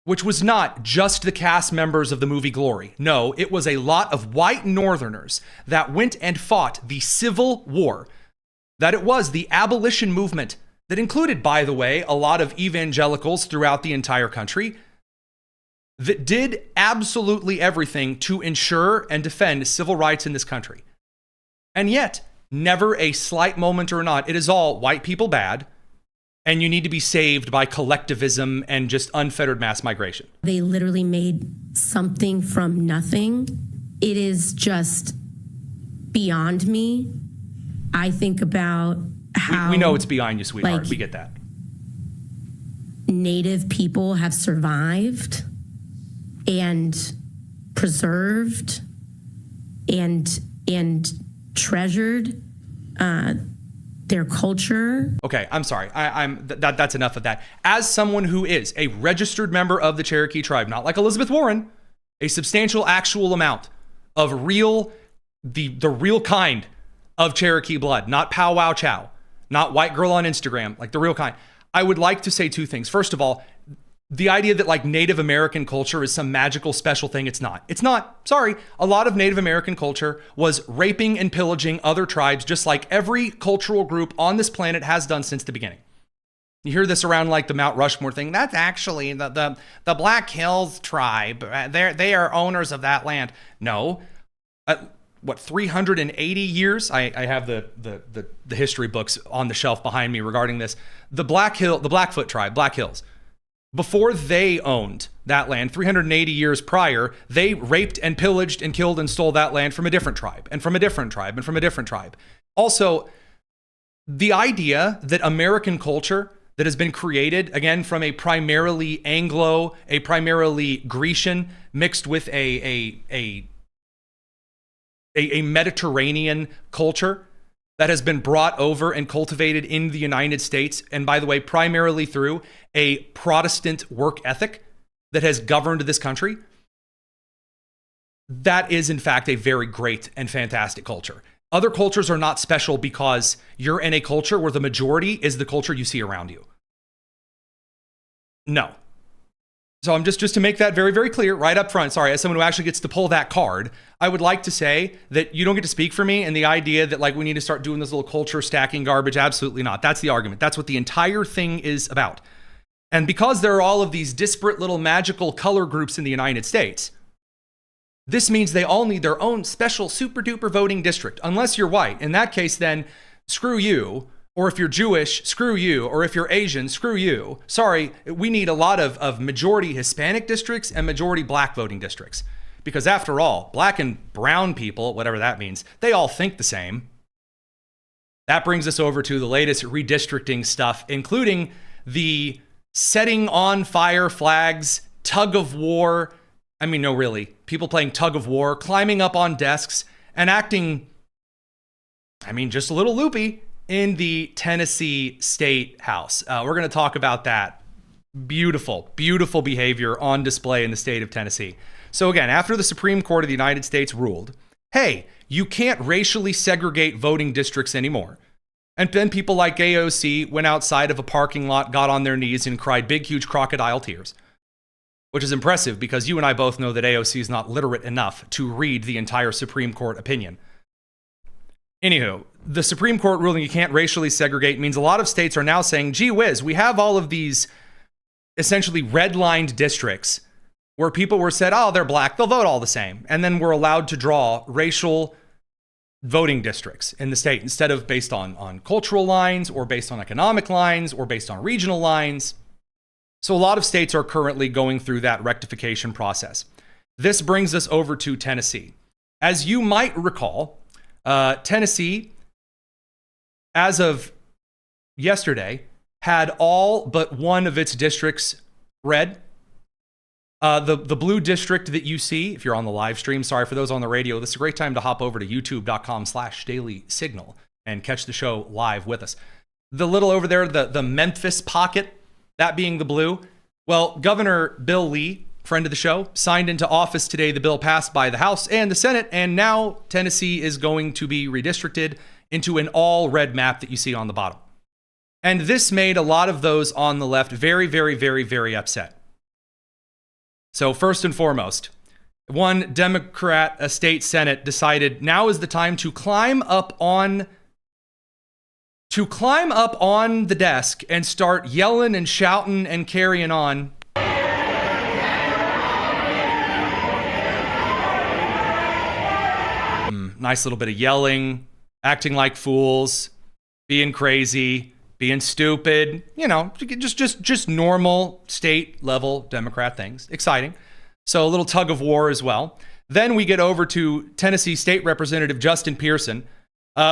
which was not just the cast members of the movie Glory. No, it was a lot of white Northerners that went and fought the Civil War. That it was the abolition movement that included, by the way, a lot of evangelicals throughout the entire country that did absolutely everything to ensure and defend civil rights in this country. And yet, never a slight moment or not, it is all white people bad, and you need to be saved by collectivism and just unfettered mass migration. They literally made something from nothing. It is just beyond me. I think about how... We know it's beyond you, sweetheart. We get that. Native people have survived and preserved and treasured their culture. Okay, I'm sorry. That's enough of that. As someone who is a registered member of the Cherokee tribe, not like Elizabeth Warren, a substantial actual amount of the real kind of Cherokee blood, not Pow Wow Chow, not white girl on Instagram, like the real kind. I would like to say two things. First of all, the idea that like Native American culture is some magical special thing, it's not. It's not. Sorry. A lot of Native American culture was raping and pillaging other tribes, just like every cultural group on this planet has done since the beginning. You hear this around like the Mount Rushmore thing. That's actually the Black Hills tribe. They are owners of that land. No. 380 years? I have the history books on the shelf behind me regarding this. The Blackfoot tribe, Black Hills. Before they owned that land, 380 years prior, they raped and pillaged and killed and stole that land from a different tribe and from a different tribe and from a different tribe. Also, the idea that American culture that has been created, again, from a primarily Anglo, a primarily Grecian, mixed with a Mediterranean culture that has been brought over and cultivated in the United States, and by the way, primarily through a Protestant work ethic that has governed this country, that is in fact a very great and fantastic culture. Other cultures are not special because you're in a culture where the majority is the culture you see around you. No. So I'm just to make that very, very clear right up front. Sorry, as someone who actually gets to pull that card, I would like to say that you don't get to speak for me and the idea that like we need to start doing this little culture stacking garbage. Absolutely not. That's the argument. That's what the entire thing is about. And because there are all of these disparate little magical color groups in the United States, this means they all need their own special super duper voting district. Unless you're white. In that case, then screw you. Or if you're Jewish, screw you. Or if you're Asian, screw you. Sorry, we need a lot of majority Hispanic districts and majority black voting districts. Because after all, black and brown people, whatever that means, they all think the same. That brings us over to the latest redistricting stuff, including the setting on fire flags, tug of war. I mean, no, really. People playing tug of war, climbing up on desks, and acting, just a little loopy in the Tennessee State House. We're going to talk about that. Beautiful, beautiful behavior on display in the state of Tennessee. So again, after the Supreme Court of the United States ruled, hey, you can't racially segregate voting districts anymore. And then people like AOC went outside of a parking lot, got on their knees, and cried big, huge crocodile tears. Which is impressive because you and I both know that AOC is not literate enough to read the entire Supreme Court opinion. Anywho, the Supreme Court ruling you can't racially segregate means a lot of states are now saying, gee whiz, we have all of these essentially redlined districts where people were said, oh, they're black, they'll vote all the same. And then we're allowed to draw racial voting districts in the state instead of based on cultural lines or based on economic lines or based on regional lines. So a lot of states are currently going through that rectification process. This brings us over to Tennessee. As you might recall, Tennessee, as of yesterday, had all but one of its districts red. The blue district that you see, if you're on the live stream, sorry for those on the radio, this is a great time to hop over to youtube.com/dailysignal and catch the show live with us. the little over there, the Memphis pocket, that being the blue. Well, Governor Bill Lee, friend of the show, signed into office today. The bill passed by the House and the Senate, and now Tennessee is going to be redistricted into an all red map that you see on the bottom. And this made a lot of those on the left very, very, very, very upset. So first and foremost, one Democrat state Senate decided now is the time to climb up on the desk and start yelling and shouting and carrying on. Nice little bit of yelling, acting like fools, being crazy, being stupid, you know, just normal state level Democrat things. Exciting. So a little tug of war as well. Then we get over to Tennessee State Representative Justin Pearson,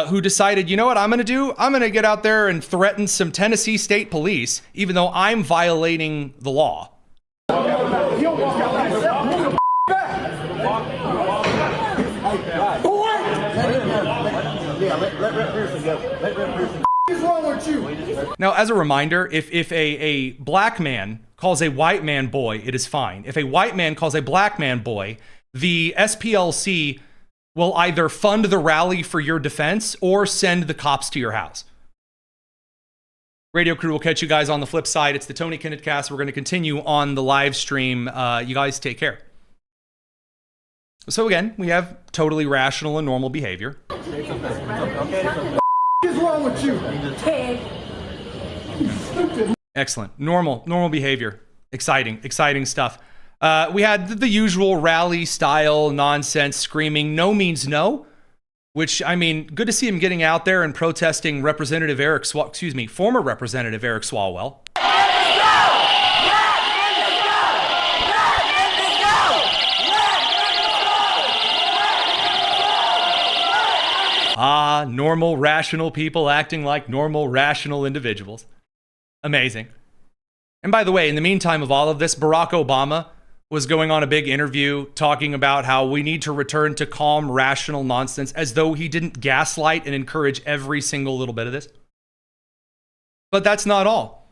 who decided, you know what I'm going to do? I'm going to get out there and threaten some Tennessee State Police, even though I'm violating the law. Now, as a reminder, if a black man calls a white man boy, it is fine. If a white man calls a black man boy, the SPLC will either fund the rally for your defense or send the cops to your house. Radio crew will catch you guys on the flip side. It's the Tony Kinnett Cast. We're going to continue on the live stream. You guys take care. So again, we have totally rational and normal behavior. What is wrong with you? Excellent. Normal behavior. Exciting stuff. We had the usual rally style nonsense screaming, no means no, which, I mean, good to see him getting out there and protesting former Representative Eric Swalwell. Normal, rational people acting like normal, rational individuals. Amazing. And by the way, in the meantime of all of this, Barack Obama was going on a big interview talking about how we need to return to calm, rational nonsense, as though he didn't gaslight and encourage every single little bit of this. But that's not all.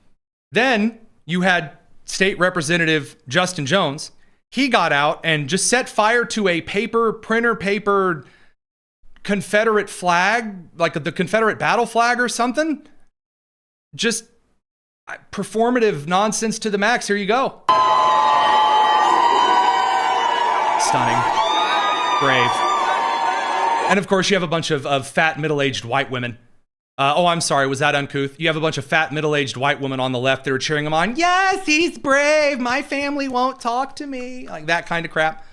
Then you had State Representative Justin Jones. He got out and just set fire to a printer paper Confederate flag, like the Confederate battle flag or something. Just performative nonsense to the max. Here you go. Stunning. Brave. And of course, you have a bunch of fat, middle-aged white women. I'm sorry, was that uncouth? You have a bunch of fat, middle-aged white women on the left that are cheering him on. Yes, he's brave. My family won't talk to me. Like that kind of crap.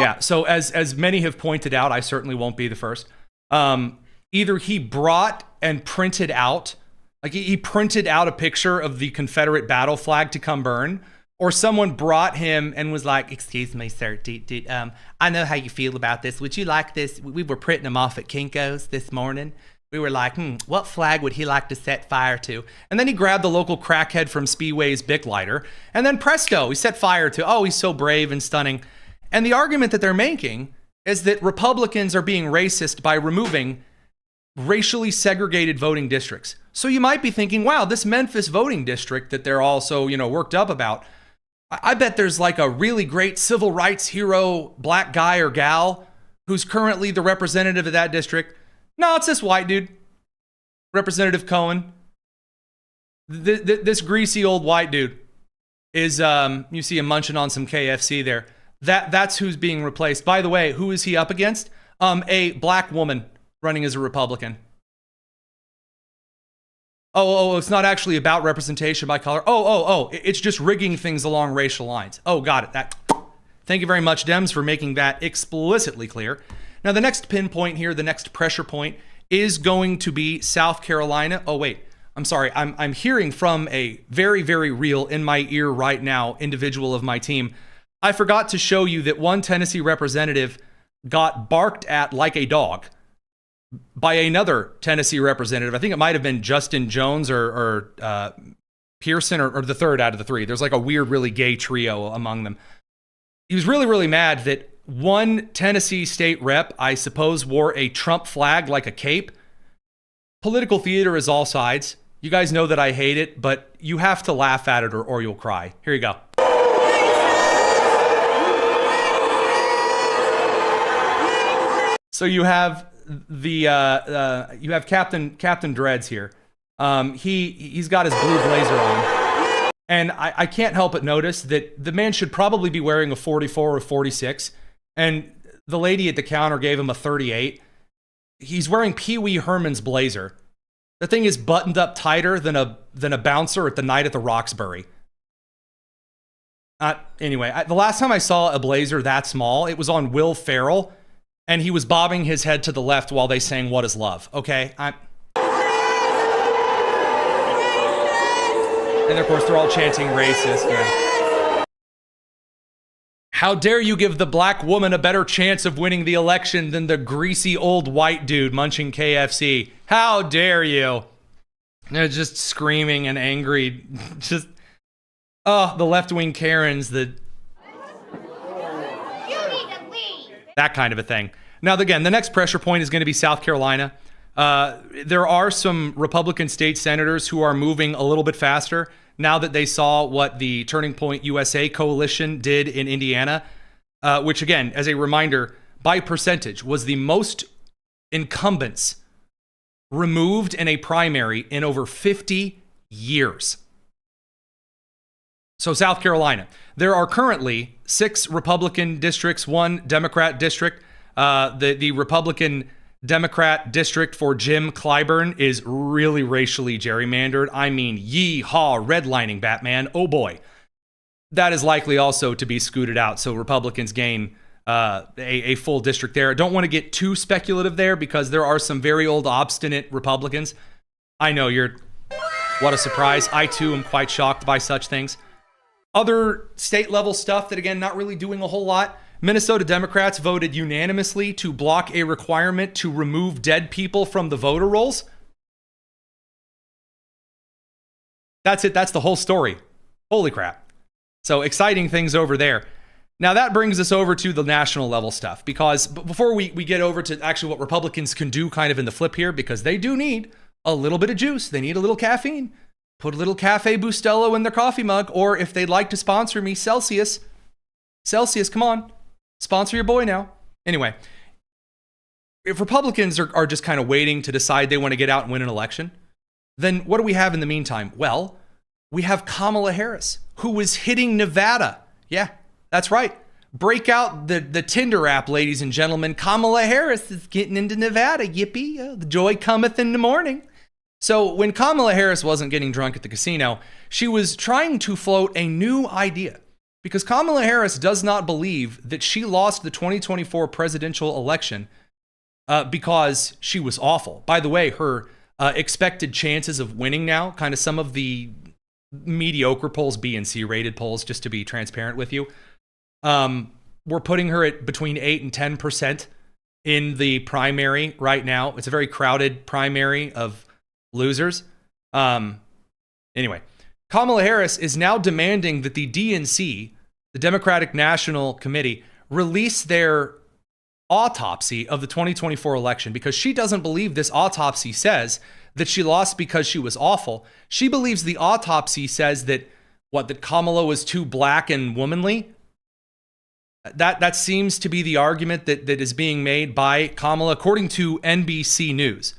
Yeah, so as many have pointed out, I certainly won't be the first. Either he brought and printed out, like he printed out a picture of the Confederate battle flag to come burn, or someone brought him and was like, excuse me, sir, I know how you feel about this. Would you like this? We were printing them off at Kinko's this morning. We were like, what flag would he like to set fire to? And then he grabbed the local crackhead from Speedway's Bic lighter, and then presto, he set fire to, oh, he's so brave and stunning. And the argument that they're making is that Republicans are being racist by removing racially segregated voting districts. So you might be thinking, wow, this Memphis voting district that they're all so, worked up about, I bet there's like a really great civil rights hero black guy or gal who's currently the representative of that district. No, it's this white dude, Representative Cohen. This greasy old white dude is, you see him munching on some KFC there. That's who's being replaced. By the way, who is he up against? A black woman running as a Republican. Oh, it's not actually about representation by color. It's just rigging things along racial lines. Oh, got it. Thank you very much, Dems, for making that explicitly clear. Now, the next pinpoint here, the next pressure point, is going to be South Carolina. Oh, wait. I'm sorry. I'm hearing from a very, very real, in my ear right now, individual of my team. I forgot to show you that one Tennessee representative got barked at like a dog by another Tennessee representative. I think it might have been Justin Jones or Pearson or the third out of the three. There's like a weird, really gay trio among them. He was really, really mad that one Tennessee state rep, I suppose, wore a Trump flag like a cape. Political theater is all sides. You guys know that I hate it, but you have to laugh at it or you'll cry. Here you go. So you have Captain Dreads here. He's got his blue blazer on, and I can't help but notice that the man should probably be wearing a 44 or 46, and the lady at the counter gave him a 38. He's wearing Pee Wee Herman's blazer. The thing is buttoned up tighter than a bouncer at the night at the Roxbury. Anyway, the last time I saw a blazer that small, it was on Will Ferrell, and he was bobbing his head to the left while they sang "What Is Love." Okay, and of course they're all chanting "racist." Yeah. How dare you give the black woman a better chance of winning the election than the greasy old white dude munching KFC? How dare you? They're just screaming and angry. Just, the left-wing Karens, that kind of a thing. Now, again, the next pressure point is going to be South Carolina. There are some Republican state senators who are moving a little bit faster now that they saw what the Turning Point USA coalition did in Indiana, which, again, as a reminder, by percentage, was the most incumbents removed in a primary in over 50 years. So South Carolina, there are currently 6 Republican districts, 1 Democrat district. The Republican Democrat district for Jim Clyburn is really racially gerrymandered. I mean, yee-haw, redlining, Batman. Oh boy. That is likely also to be scooted out, so Republicans gain a full district there. Don't want to get too speculative there because there are some very old, obstinate Republicans. I know what a surprise. I too am quite shocked by such things. Other state level stuff that, again, not really doing a whole lot. Minnesota Democrats voted unanimously to block a requirement to remove dead people from the voter rolls. That's it. That's the whole story. Holy crap. So exciting things over there. Now that brings us over to the national level stuff, because before we get over to actually what Republicans can do kind of in the flip here, because they do need a little bit of juice. They need a little caffeine. Put a little Cafe Bustelo in their coffee mug, or if they'd like to sponsor me, Celsius, come on. Sponsor your boy now. Anyway, if Republicans are just kind of waiting to decide they want to get out and win an election, then what do we have in the meantime? Well, we have Kamala Harris, who is hitting Nevada. Yeah, that's right. Break out the Tinder app, ladies and gentlemen. Kamala Harris is getting into Nevada. Yippee. The joy cometh in the morning. So when Kamala Harris wasn't getting drunk at the casino, she was trying to float a new idea, because Kamala Harris does not believe that she lost the 2024 presidential election because she was awful. By the way, her expected chances of winning now, kind of some of the mediocre polls, B and C rated polls, just to be transparent with you, we're putting her at between 8 and 10% in the primary right now. It's a very crowded primary of losers. Anyway, Kamala Harris is now demanding that the DNC, the Democratic National Committee, release their autopsy of the 2024 election, because she doesn't believe this autopsy says that she lost because she was awful. She believes the autopsy says that Kamala was too black and womanly. That seems to be the argument that is being made by Kamala, according to NBC News.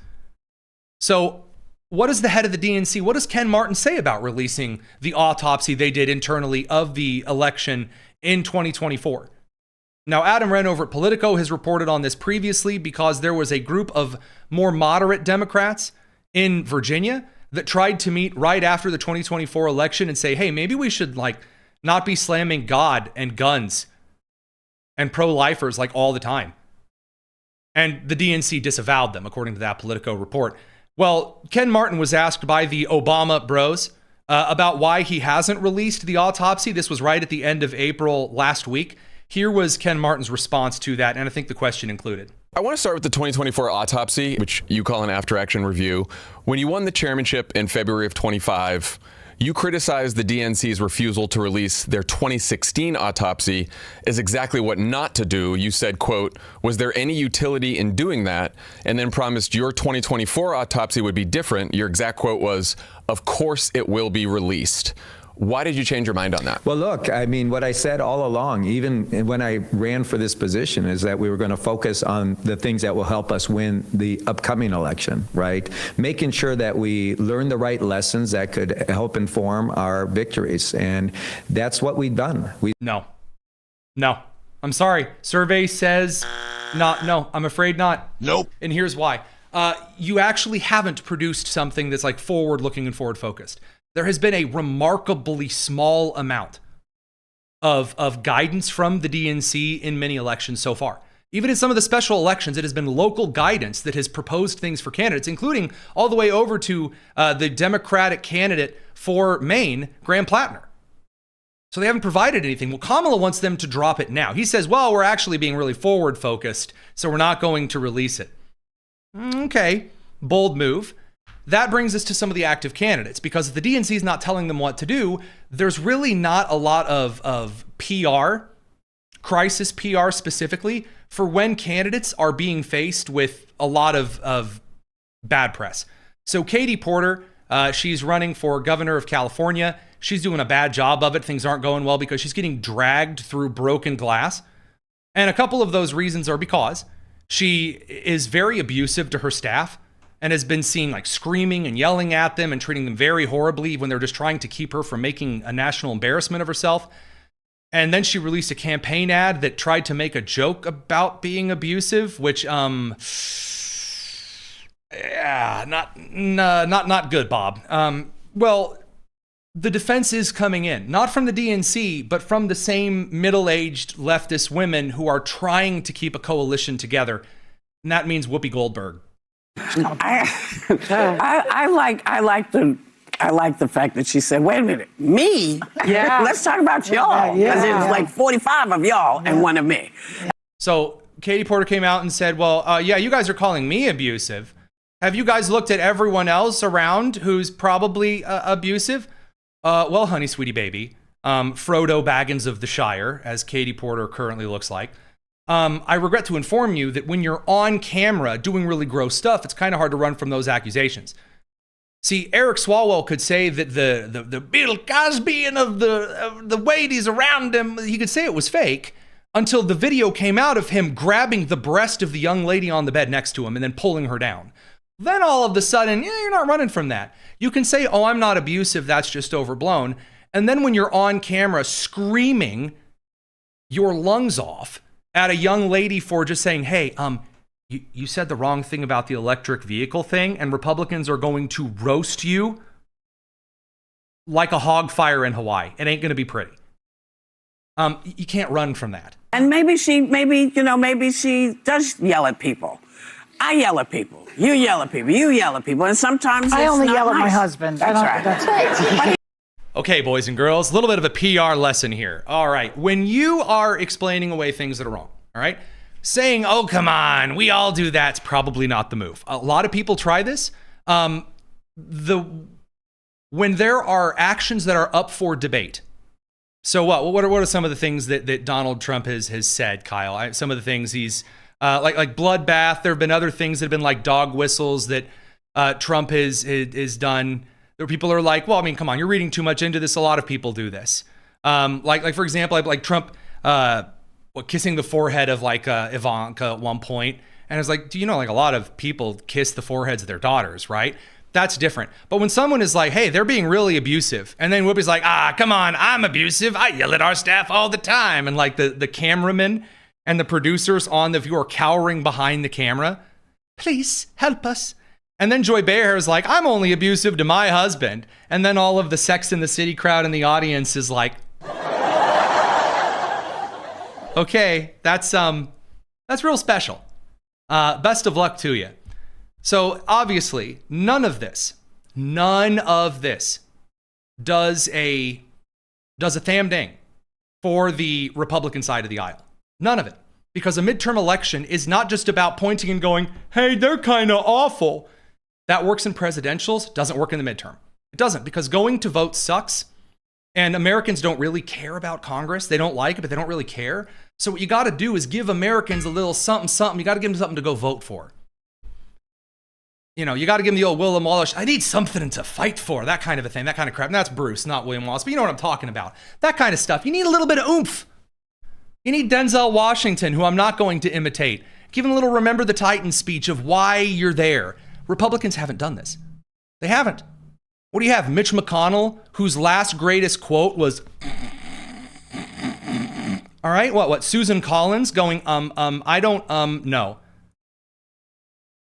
So what is the head of the DNC? What does Ken Martin say about releasing the autopsy they did internally of the election in 2024? Now, Adam Wren over at Politico has reported on this previously, because there was a group of more moderate Democrats in Virginia that tried to meet right after the 2024 election and say, hey, maybe we should not be slamming God and guns and pro-lifers all the time. And the DNC disavowed them, according to that Politico report. Well, Ken Martin was asked by the Obama bros about why he hasn't released the autopsy. This was right at the end of April last week. Here was Ken Martin's response to that, and I think the question included. I want to start with the 2024 autopsy, which you call an after-action review. When you won the chairmanship in February of 25, You criticized the DNC's refusal to release their 2016 autopsy as exactly what not to do. You said, quote, was there any utility in doing that? And then promised your 2024 autopsy would be different. Your exact quote was, of course it will be released. Why did you change your mind on that? Well, look, I mean, what I said all along, even when I ran for this position, is that we were going to focus on the things that will help us win the upcoming election, right? Making sure that we learn the right lessons that could help inform our victories. And that's what we've done. No. I'm sorry. Survey says not. No, I'm afraid not. Nope. And here's why. You actually haven't produced something that's like forward-looking and forward-focused. There has been a remarkably small amount of guidance from the DNC in many elections so far. Even in some of the special elections, it has been local guidance that has proposed things for candidates, including all the way over to the Democratic candidate for Maine, Graham Plattner. So they haven't provided anything. Well, Kamala wants them to drop it now. He says, well, we're actually being really forward focused, so we're not going to release it. Okay, bold move. That brings us to some of the active candidates, because if the DNC is not telling them what to do, there's really not a lot of PR, crisis PR specifically, for when candidates are being faced with a lot of bad press. So Katie Porter, she's running for governor of California. She's doing a bad job of it. Things aren't going well because she's getting dragged through broken glass. And a couple of those reasons are because she is very abusive to her staff and has been seen like screaming and yelling at them and treating them very horribly when they're just trying to keep her from making a national embarrassment of herself. And then she released a campaign ad that tried to make a joke about being abusive, which, not good, Bob. Well, the defense is coming in, not from the DNC, but from the same middle-aged leftist women who are trying to keep a coalition together. And that means Whoopi Goldberg. I like the fact that she said, wait a minute, me? Yeah. Let's talk about y'all. Because there's like 45 of y'all and one of me. So Katie Porter came out and said, well, yeah, you guys are calling me abusive. Have you guys looked at everyone else around who's probably abusive? Well, honey, sweetie baby, Frodo Baggins of the Shire, as Katie Porter currently looks like. I regret to inform you that when you're on camera doing really gross stuff, it's kind of hard to run from those accusations. See, Eric Swalwell could say that the Bill Cosby and of the ladies around him, he could say it was fake until the video came out of him grabbing the breast of the young lady on the bed next to him and then pulling her down. Then all of a sudden, yeah, you're not running from that. You can say, oh, I'm not abusive, that's just overblown. And then when you're on camera screaming your lungs off at a young lady for just saying, hey, you said the wrong thing about the electric vehicle thing, and Republicans are going to roast you like a hog fire in Hawaii. It ain't going to be pretty. You can't run from that. And maybe she does yell at people. I yell at people. You yell at people. You yell at people. And sometimes I it's only not yell at my nice. husband. That's right. Okay, boys and girls, a little bit of a PR lesson here. All right, when you are explaining away things that are wrong, all right, saying, oh, come on, we all do that's probably not the move. A lot of people try this. When there are actions that are up for debate. So what are some of the things that Donald Trump has said, Kyle? Some of the things he's like bloodbath. There have been other things that have been like dog whistles that Trump has done. There are people who are like, well, I mean, come on, you're reading too much into this. A lot of people do this. Like for example, like Trump kissing the forehead of like Ivanka at one point. And it's like, do you know, like a lot of people kiss the foreheads of their daughters, right? That's different. But when someone is like, hey, they're being really abusive. And then Whoopi's like, come on, I'm abusive. I yell at our staff all the time. And like the cameraman and the producers on the view are cowering behind the camera. Please help us. And then Joy Behar is like, I'm only abusive to my husband. And then all of the Sex and the City crowd in the audience is like, okay, that's real special. Best of luck to you. So obviously, none of this does a damn ding for the Republican side of the aisle. None of it. Because a midterm election is not just about pointing and going, hey, they're kind of awful. That works in presidentials, doesn't work in the midterm. It doesn't, because going to vote sucks. And Americans don't really care about Congress. They don't like it, but they don't really care. So what you got to do is give Americans a little something, something. You got to give them something to go vote for. You know, you got to give them the old William Wallace, I need something to fight for, that kind of a thing, that kind of crap. And that's Bruce, not William Wallace, but you know what I'm talking about. That kind of stuff. You need a little bit of oomph. You need Denzel Washington, who I'm not going to imitate. Give him a little Remember the Titans speech of why you're there. Republicans haven't done this. They haven't. What do you have? Mitch McConnell, whose last greatest quote was, all right, what? Susan Collins going, I don't, no.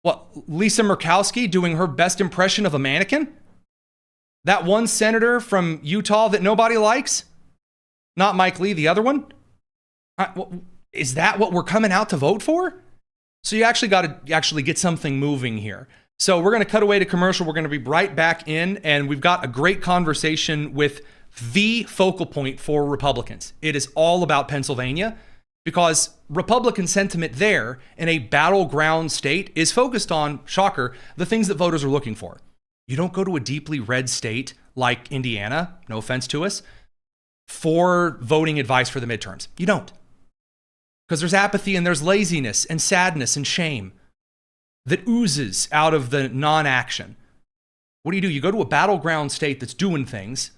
What, Lisa Murkowski doing her best impression of a mannequin? That one senator from Utah that nobody likes? Not Mike Lee, the other one? Is that what we're coming out to vote for? So you actually got to get something moving here. So we're going to cut away to commercial. We're going to be right back in, and we've got a great conversation with the focal point for Republicans. It is all about Pennsylvania, because Republican sentiment there in a battleground state is focused on, shocker, the things that voters are looking for. You don't go to a deeply red state like Indiana, no offense to us, for voting advice for the midterms. You don't. Because there's apathy and there's laziness and sadness and shame that oozes out of the non-action. What do? You go to a battleground state that's doing things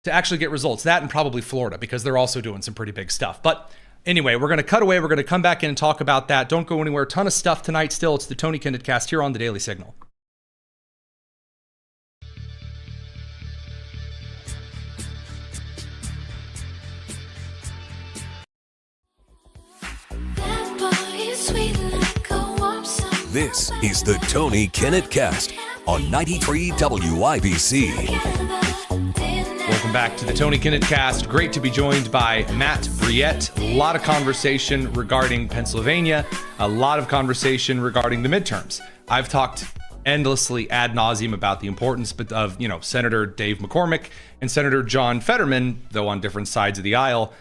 to actually get results. That and probably Florida, because they're also doing some pretty big stuff. But anyway, we're going to cut away. We're going to come back in and talk about that. Don't go anywhere. Ton of stuff tonight still. It's the Tony Kinnett Cast here on the Daily Signal. This is the Tony Kinnett Cast on 93 WIBC. Welcome back to the Tony Kinnett Cast. Great to be joined by Matt Briette. A lot of conversation regarding Pennsylvania, a lot of conversation regarding the midterms. I've talked endlessly ad nauseum about the importance of, Senator Dave McCormick and Senator John Fetterman, though on different sides of the aisle,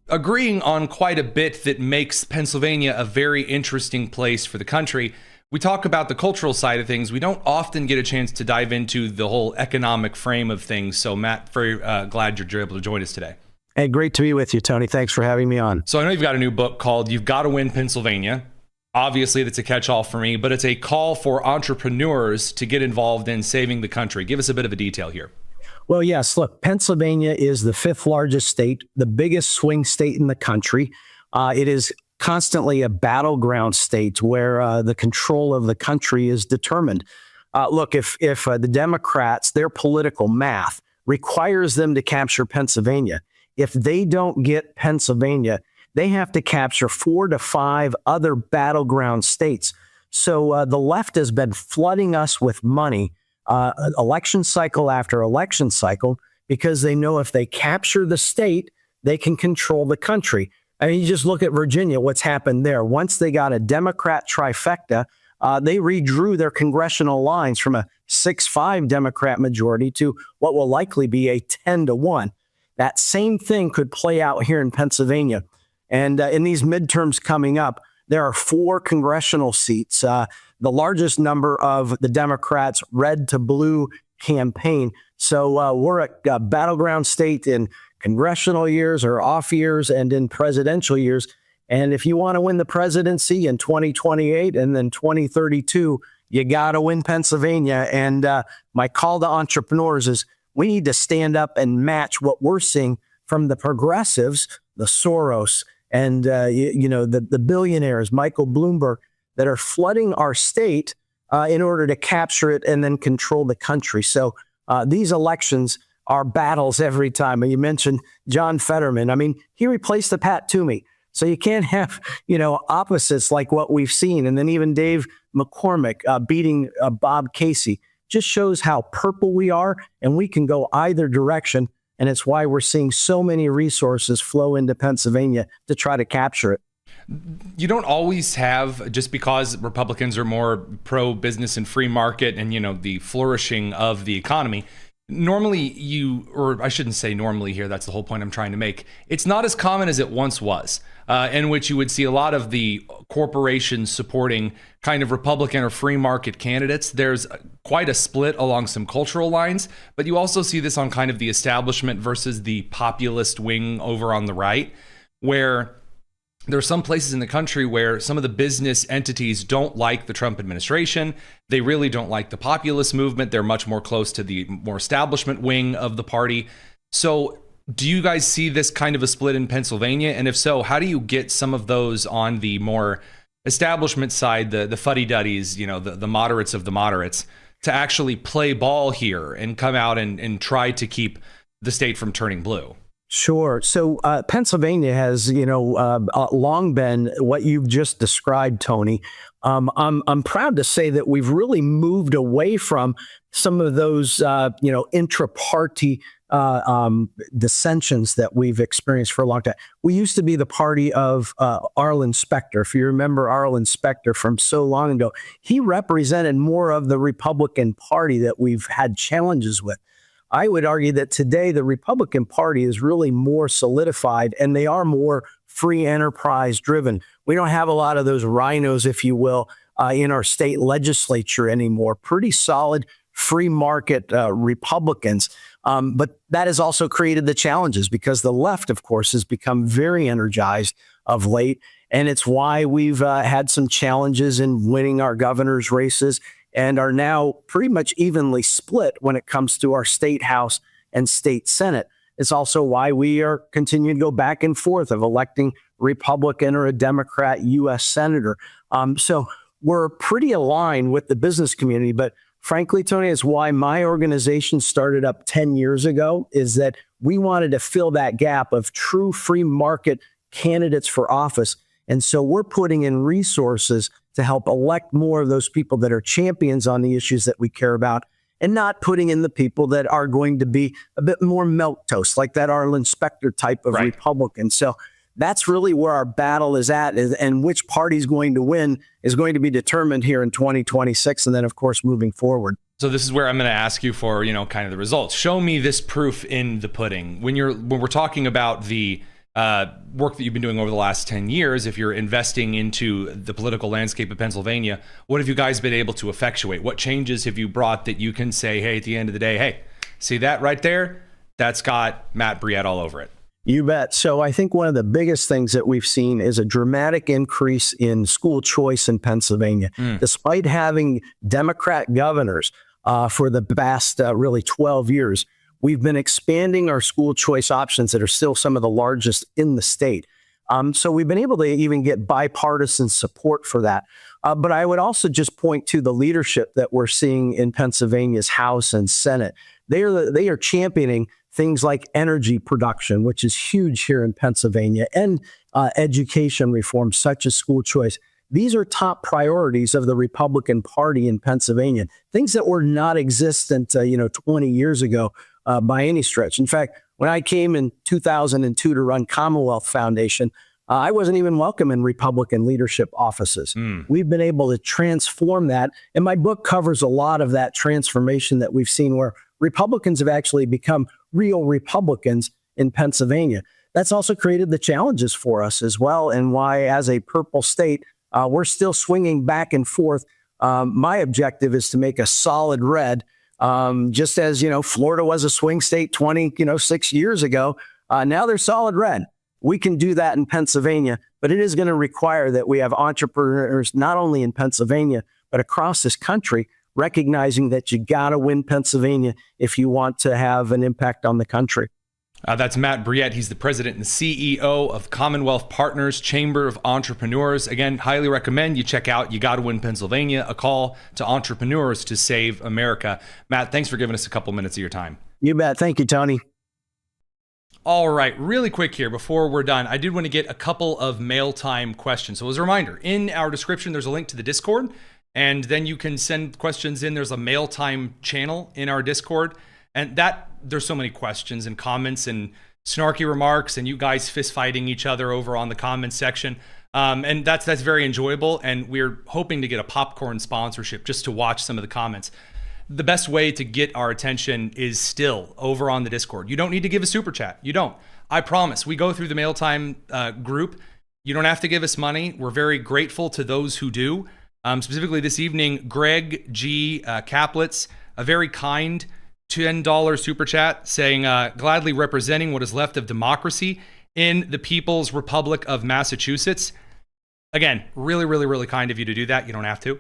agreeing on quite a bit that makes Pennsylvania a very interesting place for the country. We talk about the cultural side of things. We don't often get a chance to dive into the whole economic frame of things. So, Matt, very glad you're able to join us today. Hey, great to be with you, Tony. Thanks for having me on. So I know you've got a new book called You've Got to Win Pennsylvania. Obviously, that's a catch-all for me, but it's a call for entrepreneurs to get involved in saving the country. Give us a bit of a detail here. Well, yes, look, Pennsylvania is the fifth largest state, the biggest swing state in the country. It is constantly a battleground state where the control of the country is determined. Look, if the Democrats, their political math requires them to capture Pennsylvania, if they don't get Pennsylvania, they have to capture 4 to 5 other battleground states. So the left has been flooding us with money election cycle after election cycle, because they know if they capture the state, they can control the country. I mean, you just look at Virginia, what's happened there. Once they got a Democrat trifecta, they redrew their congressional lines from a 6-5 Democrat majority to what will likely be a 10-1. That same thing could play out here in Pennsylvania. And in these midterms coming up, there are 4 congressional seats. The largest number of the Democrats' red to blue campaign. So we're a battleground state in congressional years or off years and in presidential years. And if you want to win the presidency in 2028 and then 2032, you got to win Pennsylvania. And my call to entrepreneurs is we need to stand up and match what we're seeing from the progressives, the Soros, and the billionaires, Michael Bloomberg, that are flooding our state in order to capture it and then control the country. So these elections are battles every time. And you mentioned John Fetterman. I mean, he replaced the Pat Toomey. So you can't have, opposites like what we've seen. And then even Dave McCormick beating Bob Casey just shows how purple we are, and we can go either direction. And it's why we're seeing so many resources flow into Pennsylvania to try to capture it. You don't always have, just because Republicans are more pro-business and free market and, the flourishing of the economy, normally or I shouldn't say normally here, that's the whole point I'm trying to make. It's not as common as it once was, in which you would see a lot of the corporations supporting kind of Republican or free market candidates. There's quite a split along some cultural lines, but you also see this on kind of the establishment versus the populist wing over on the right, where there are some places in the country where some of the business entities don't like the Trump administration. They really don't like the populist movement. They're much more close to the more establishment wing of the party. So do you guys see this kind of a split in Pennsylvania? And if so, how do you get some of those on the more establishment side, the fuddy-duddies, the moderates of the moderates, to actually play ball here and come out and try to keep the state from turning blue? Sure. So Pennsylvania has, long been what you've just described, Tony. I'm proud to say that we've really moved away from some of those, intra-party dissensions that we've experienced for a long time. We used to be the party of Arlen Specter. If you remember Arlen Specter from so long ago, he represented more of the Republican Party that we've had challenges with. I would argue that today the Republican Party is really more solidified and they are more free enterprise driven. We don't have a lot of those rhinos, if you will, in our state legislature anymore. Pretty solid free market Republicans. But that has also created the challenges because the left, of course, has become very energized of late. And it's why we've had some challenges in winning our governor's races and are now pretty much evenly split when it comes to our state house and state senate. It's also why we are continuing to go back and forth of electing Republican or a Democrat U.S. senator. So we're pretty aligned with the business community. But frankly, Tony, it's why my organization started up 10 years ago, is that we wanted to fill that gap of true free market candidates for office. And so we're putting in resources to help elect more of those people that are champions on the issues that we care about, and not putting in the people that are going to be a bit more milquetoast, like that Arlen Specter type of Republican. So that's really where our battle is at, and which party's going to win is going to be determined here in 2026, and then, of course, moving forward. So this is where I'm going to ask you for, kind of the results. Show me this proof in the pudding. When we're talking about the work that you've been doing over the last 10 years, if you're investing into the political landscape of Pennsylvania, what have you guys been able to effectuate? What changes have you brought that you can say, hey, at the end of the day, hey, see that right there? That's got Matt Briette all over it. You bet. So I think one of the biggest things that we've seen is a dramatic increase in school choice in Pennsylvania. Despite having Democrat governors for the past really 12 years, we've been expanding our school choice options that are still some of the largest in the state. So we've been able to even get bipartisan support for that. But I would also just point to the leadership that we're seeing in Pennsylvania's House and Senate. They are championing things like energy production, which is huge here in Pennsylvania, and education reform, such as school choice. These are top priorities of the Republican Party in Pennsylvania, things that were not existent, 20 years ago. By any stretch. In fact, when I came in 2002 to run Commonwealth Foundation, I wasn't even welcome in Republican leadership offices. We've been able to transform that. And my book covers a lot of that transformation that we've seen, where Republicans have actually become real Republicans in Pennsylvania. That's also created the challenges for us as well, and why, as a purple state, we're still swinging back and forth. My objective is to make a solid red. Just as, Florida was a swing state 26 years ago, now they're solid red. We can do that in Pennsylvania, but it is going to require that we have entrepreneurs not only in Pennsylvania, but across this country, recognizing that you got to win Pennsylvania if you want to have an impact on the country. That's Matt Briette. He's the president and CEO of Commonwealth Partners Chamber of Entrepreneurs. Again, highly recommend you check out You Gotta Win Pennsylvania, a call to entrepreneurs to save America. Matt, thanks for giving us a couple minutes of your time. You bet. Thank you, Tony. All right, really quick here before we're done, I did want to get a couple of mail time questions. So as a reminder, in our description, there's a link to the Discord, and then you can send questions in. There's a mail time channel in our Discord. And there's so many questions and comments and snarky remarks and you guys fist fighting each other over on the comments section. And that's very enjoyable. And we're hoping to get a popcorn sponsorship just to watch some of the comments. the best way to get our attention is still over on the Discord. You don't need to give a super chat. You don't. I promise. We go through the Mail Time group. You don't have to give us money. We're very grateful to those who do. Specifically this evening, Greg G. Kaplitz, a very kind $10 super chat saying, gladly representing what is left of democracy in the People's Republic of Massachusetts. Again, really, really, really kind of you to do that. You don't have to.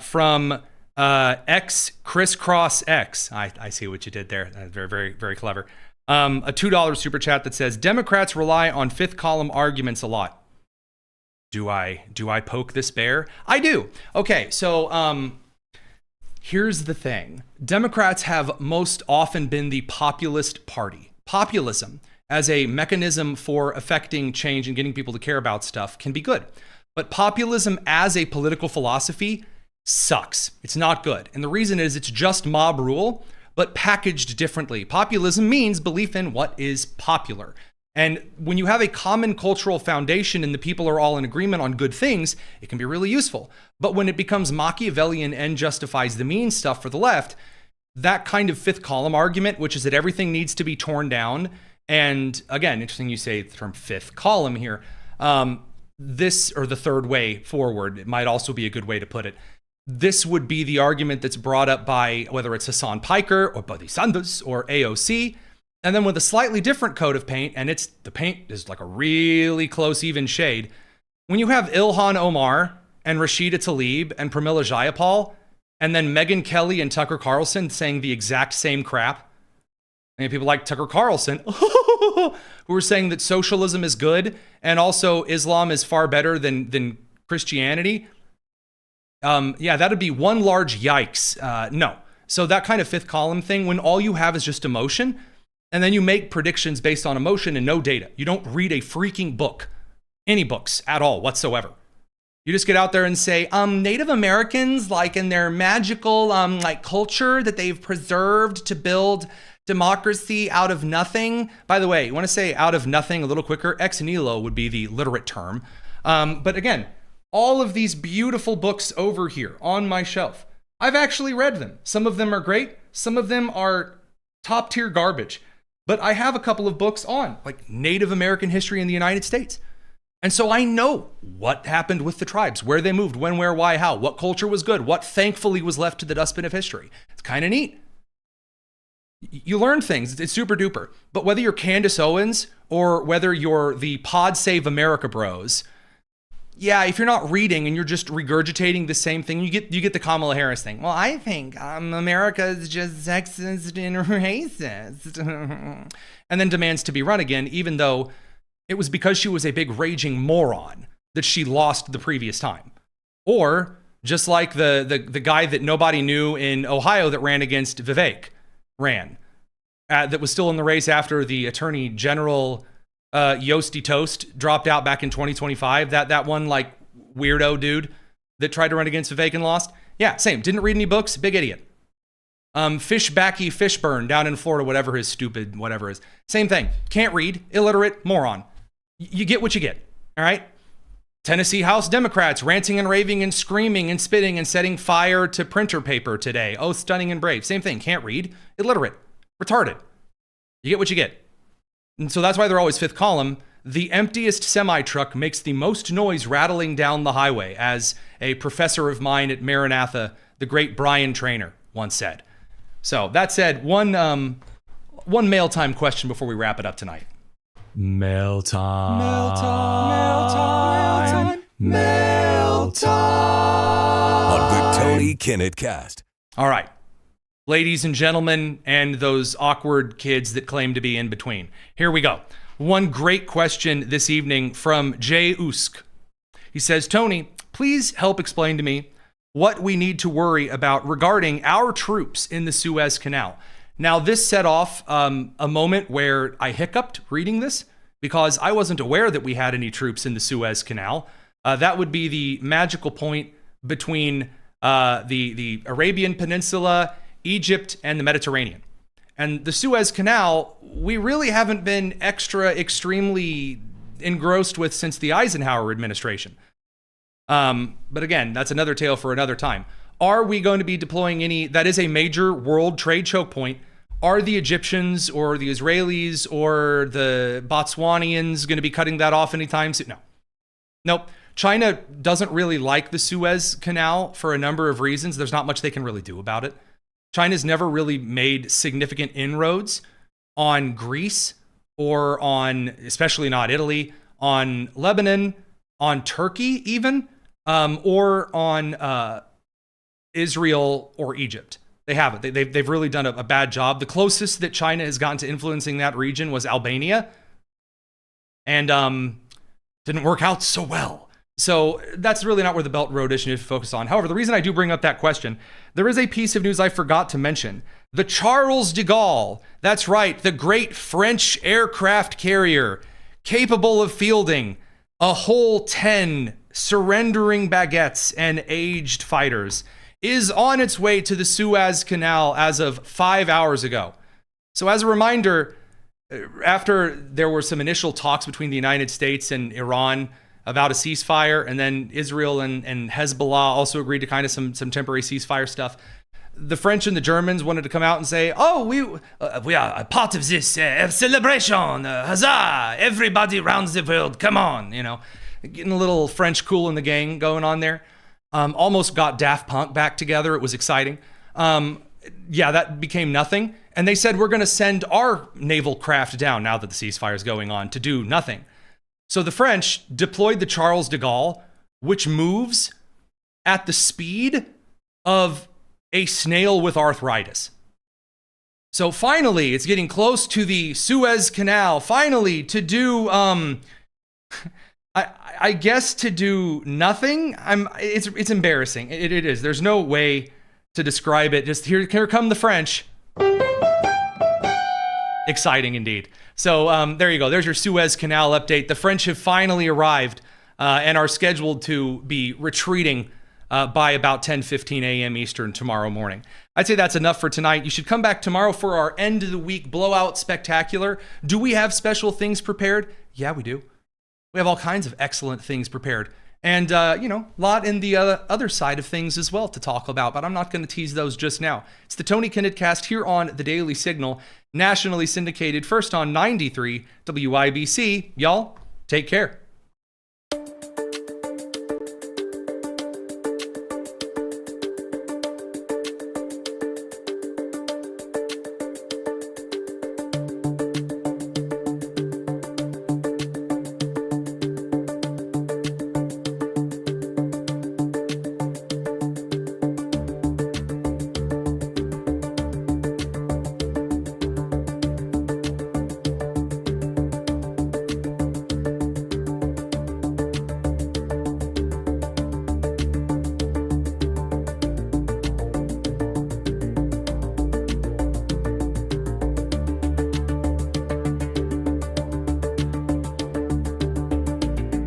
From X Crisscross X. I see what you did there. That's very, very, very clever. A $2 super chat that says, Democrats rely on fifth column arguments a lot. Do I poke this bear? I do. Okay, so here's the thing. Democrats have most often been the populist party. Populism as a mechanism for affecting change and getting people to care about stuff can be good. But populism as a political philosophy sucks. It's not good. And the reason is it's just mob rule, but packaged differently. Populism means belief in what is popular. And when you have a common cultural foundation and the people are all in agreement on good things, it can be really useful. But when it becomes Machiavellian and justifies the mean stuff for the left, that kind of fifth column argument, which is that everything needs to be torn down. And again, interesting you say the term fifth column here. This, or the third way forward, it might also be a good way to put it. This would be the argument that's brought up by whether it's Hassan Piker or Buddy Sanders or AOC. And then with a slightly different coat of paint, and the paint is like a really close, even shade. When you have Ilhan Omar and Rashida Tlaib and Pramila Jayapal, and then Megyn Kelly and Tucker Carlson saying the exact same crap. And people like Tucker Carlson, who are saying that socialism is good and also Islam is far better than Christianity. Yeah, that'd be one large yikes. No. So that kind of fifth column thing, when all you have is just emotion, and then you make predictions based on emotion and no data. You don't read a freaking book, any books at all whatsoever. You just get out there and say, Native Americans, like in their magical like culture that they've preserved to build democracy out of nothing. By the way, you want to say out of nothing a little quicker? Ex nihilo would be the literate term. But again, all of these beautiful books over here on my shelf, I've actually read them. Some of them are great. Some of them are top tier garbage. But I have a couple of books on like Native American history in the United States. And so I know what happened with the tribes, where they moved, when, where, why, how, what culture was good, what thankfully was left to the dustbin of history. It's kind of neat. You learn things. It's super duper. But whether you're Candace Owens or whether you're the Pod Save America bros, yeah, if you're not reading and you're just regurgitating the same thing, you get the Kamala Harris thing. Well, I think America is just sexist and racist. And then demands to be run again, even though it was because she was a big raging moron that she lost the previous time. Or just like the guy that nobody knew in Ohio that ran against Vivek that was still in the race after the Attorney General Yosti Toast dropped out back in 2025. That one like weirdo dude that tried to run against Vivek and lost. Yeah, same. Didn't read any books. Big idiot. Fishbacky Fishburne down in Florida, whatever his stupid whatever is. Same thing. Can't read. Illiterate. Moron. You get what you get. All right. Tennessee House Democrats ranting and raving and screaming and spitting and setting fire to printer paper today. Oh, stunning and brave. Same thing. Can't read. Illiterate. Retarded. You get what you get. And so that's why they're always fifth column. The emptiest semi-truck makes the most noise rattling down the highway, as a professor of mine at Maranatha, the great Brian Traynor, once said. So that said, one mail time question before we wrap it up tonight. Mail time. Mail time. Mail time. Mail time. On the Tony Kinnett Cast. All right. Ladies and gentlemen, and those awkward kids that claim to be in between. Here we go. One great question this evening from Jay Usk. He says, Tony, please help explain to me what we need to worry about regarding our troops in the Suez Canal. Now, this set off a moment where I hiccuped reading this because I wasn't aware that we had any troops in the Suez Canal. That would be the magical point between the Arabian Peninsula, Egypt, and the Mediterranean. And the Suez Canal, we really haven't been extremely engrossed with since the Eisenhower administration. But again, that's another tale for another time. Are we going to be deploying any? That is a major world trade choke point. Are the Egyptians or the Israelis or the Botswanians going to be cutting that off anytime soon? No. Nope. China doesn't really like the Suez Canal for a number of reasons. There's not much they can really do about it. China's never really made significant inroads on Greece or on, especially not Italy, on Lebanon, on Turkey even, or on Israel or Egypt. They haven't. They've really done a bad job. The closest that China has gotten to influencing that region was Albania, and didn't work out so well. So that's really not where the Belt and Road Initiative focus on. However, the reason I do bring up that question, there is a piece of news I forgot to mention. The Charles de Gaulle, that's right, the great French aircraft carrier, capable of fielding a whole 10 surrendering baguettes and aged fighters, is on its way to the Suez Canal as of 5 hours ago. So as a reminder, after there were some initial talks between the United States and Iran about a ceasefire, and then Israel and Hezbollah also agreed to kind of some temporary ceasefire stuff, the French and the Germans wanted to come out and say, oh, we are a part of this celebration, huzzah, everybody around the world, come on, you know, getting a little French cool in the gang going on there. Almost got Daft Punk back together. It was exciting. Yeah, that became nothing. And they said, we're going to send our naval craft down now that the ceasefire is going on to do nothing. So the French deployed the Charles de Gaulle, which moves at the speed of a snail with arthritis. So finally, it's getting close to the Suez Canal, finally to do, I guess to do nothing. It's embarrassing. It is. There's no way to describe it. Just here come the French. Exciting indeed. So there you go. There's your Suez Canal update. The French have finally arrived and are scheduled to be retreating by about 10:15 a.m. Eastern tomorrow morning. I'd say that's enough for tonight. You should come back tomorrow for our end of the week blowout spectacular. Do we have special things prepared? Yeah, we do. We have all kinds of excellent things prepared. And, Lott in the other side of things as well to talk about, but I'm not going to tease those just now. It's the Tony Kinnett Cast here on The Daily Signal, nationally syndicated first on 93 WIBC. Y'all, take care.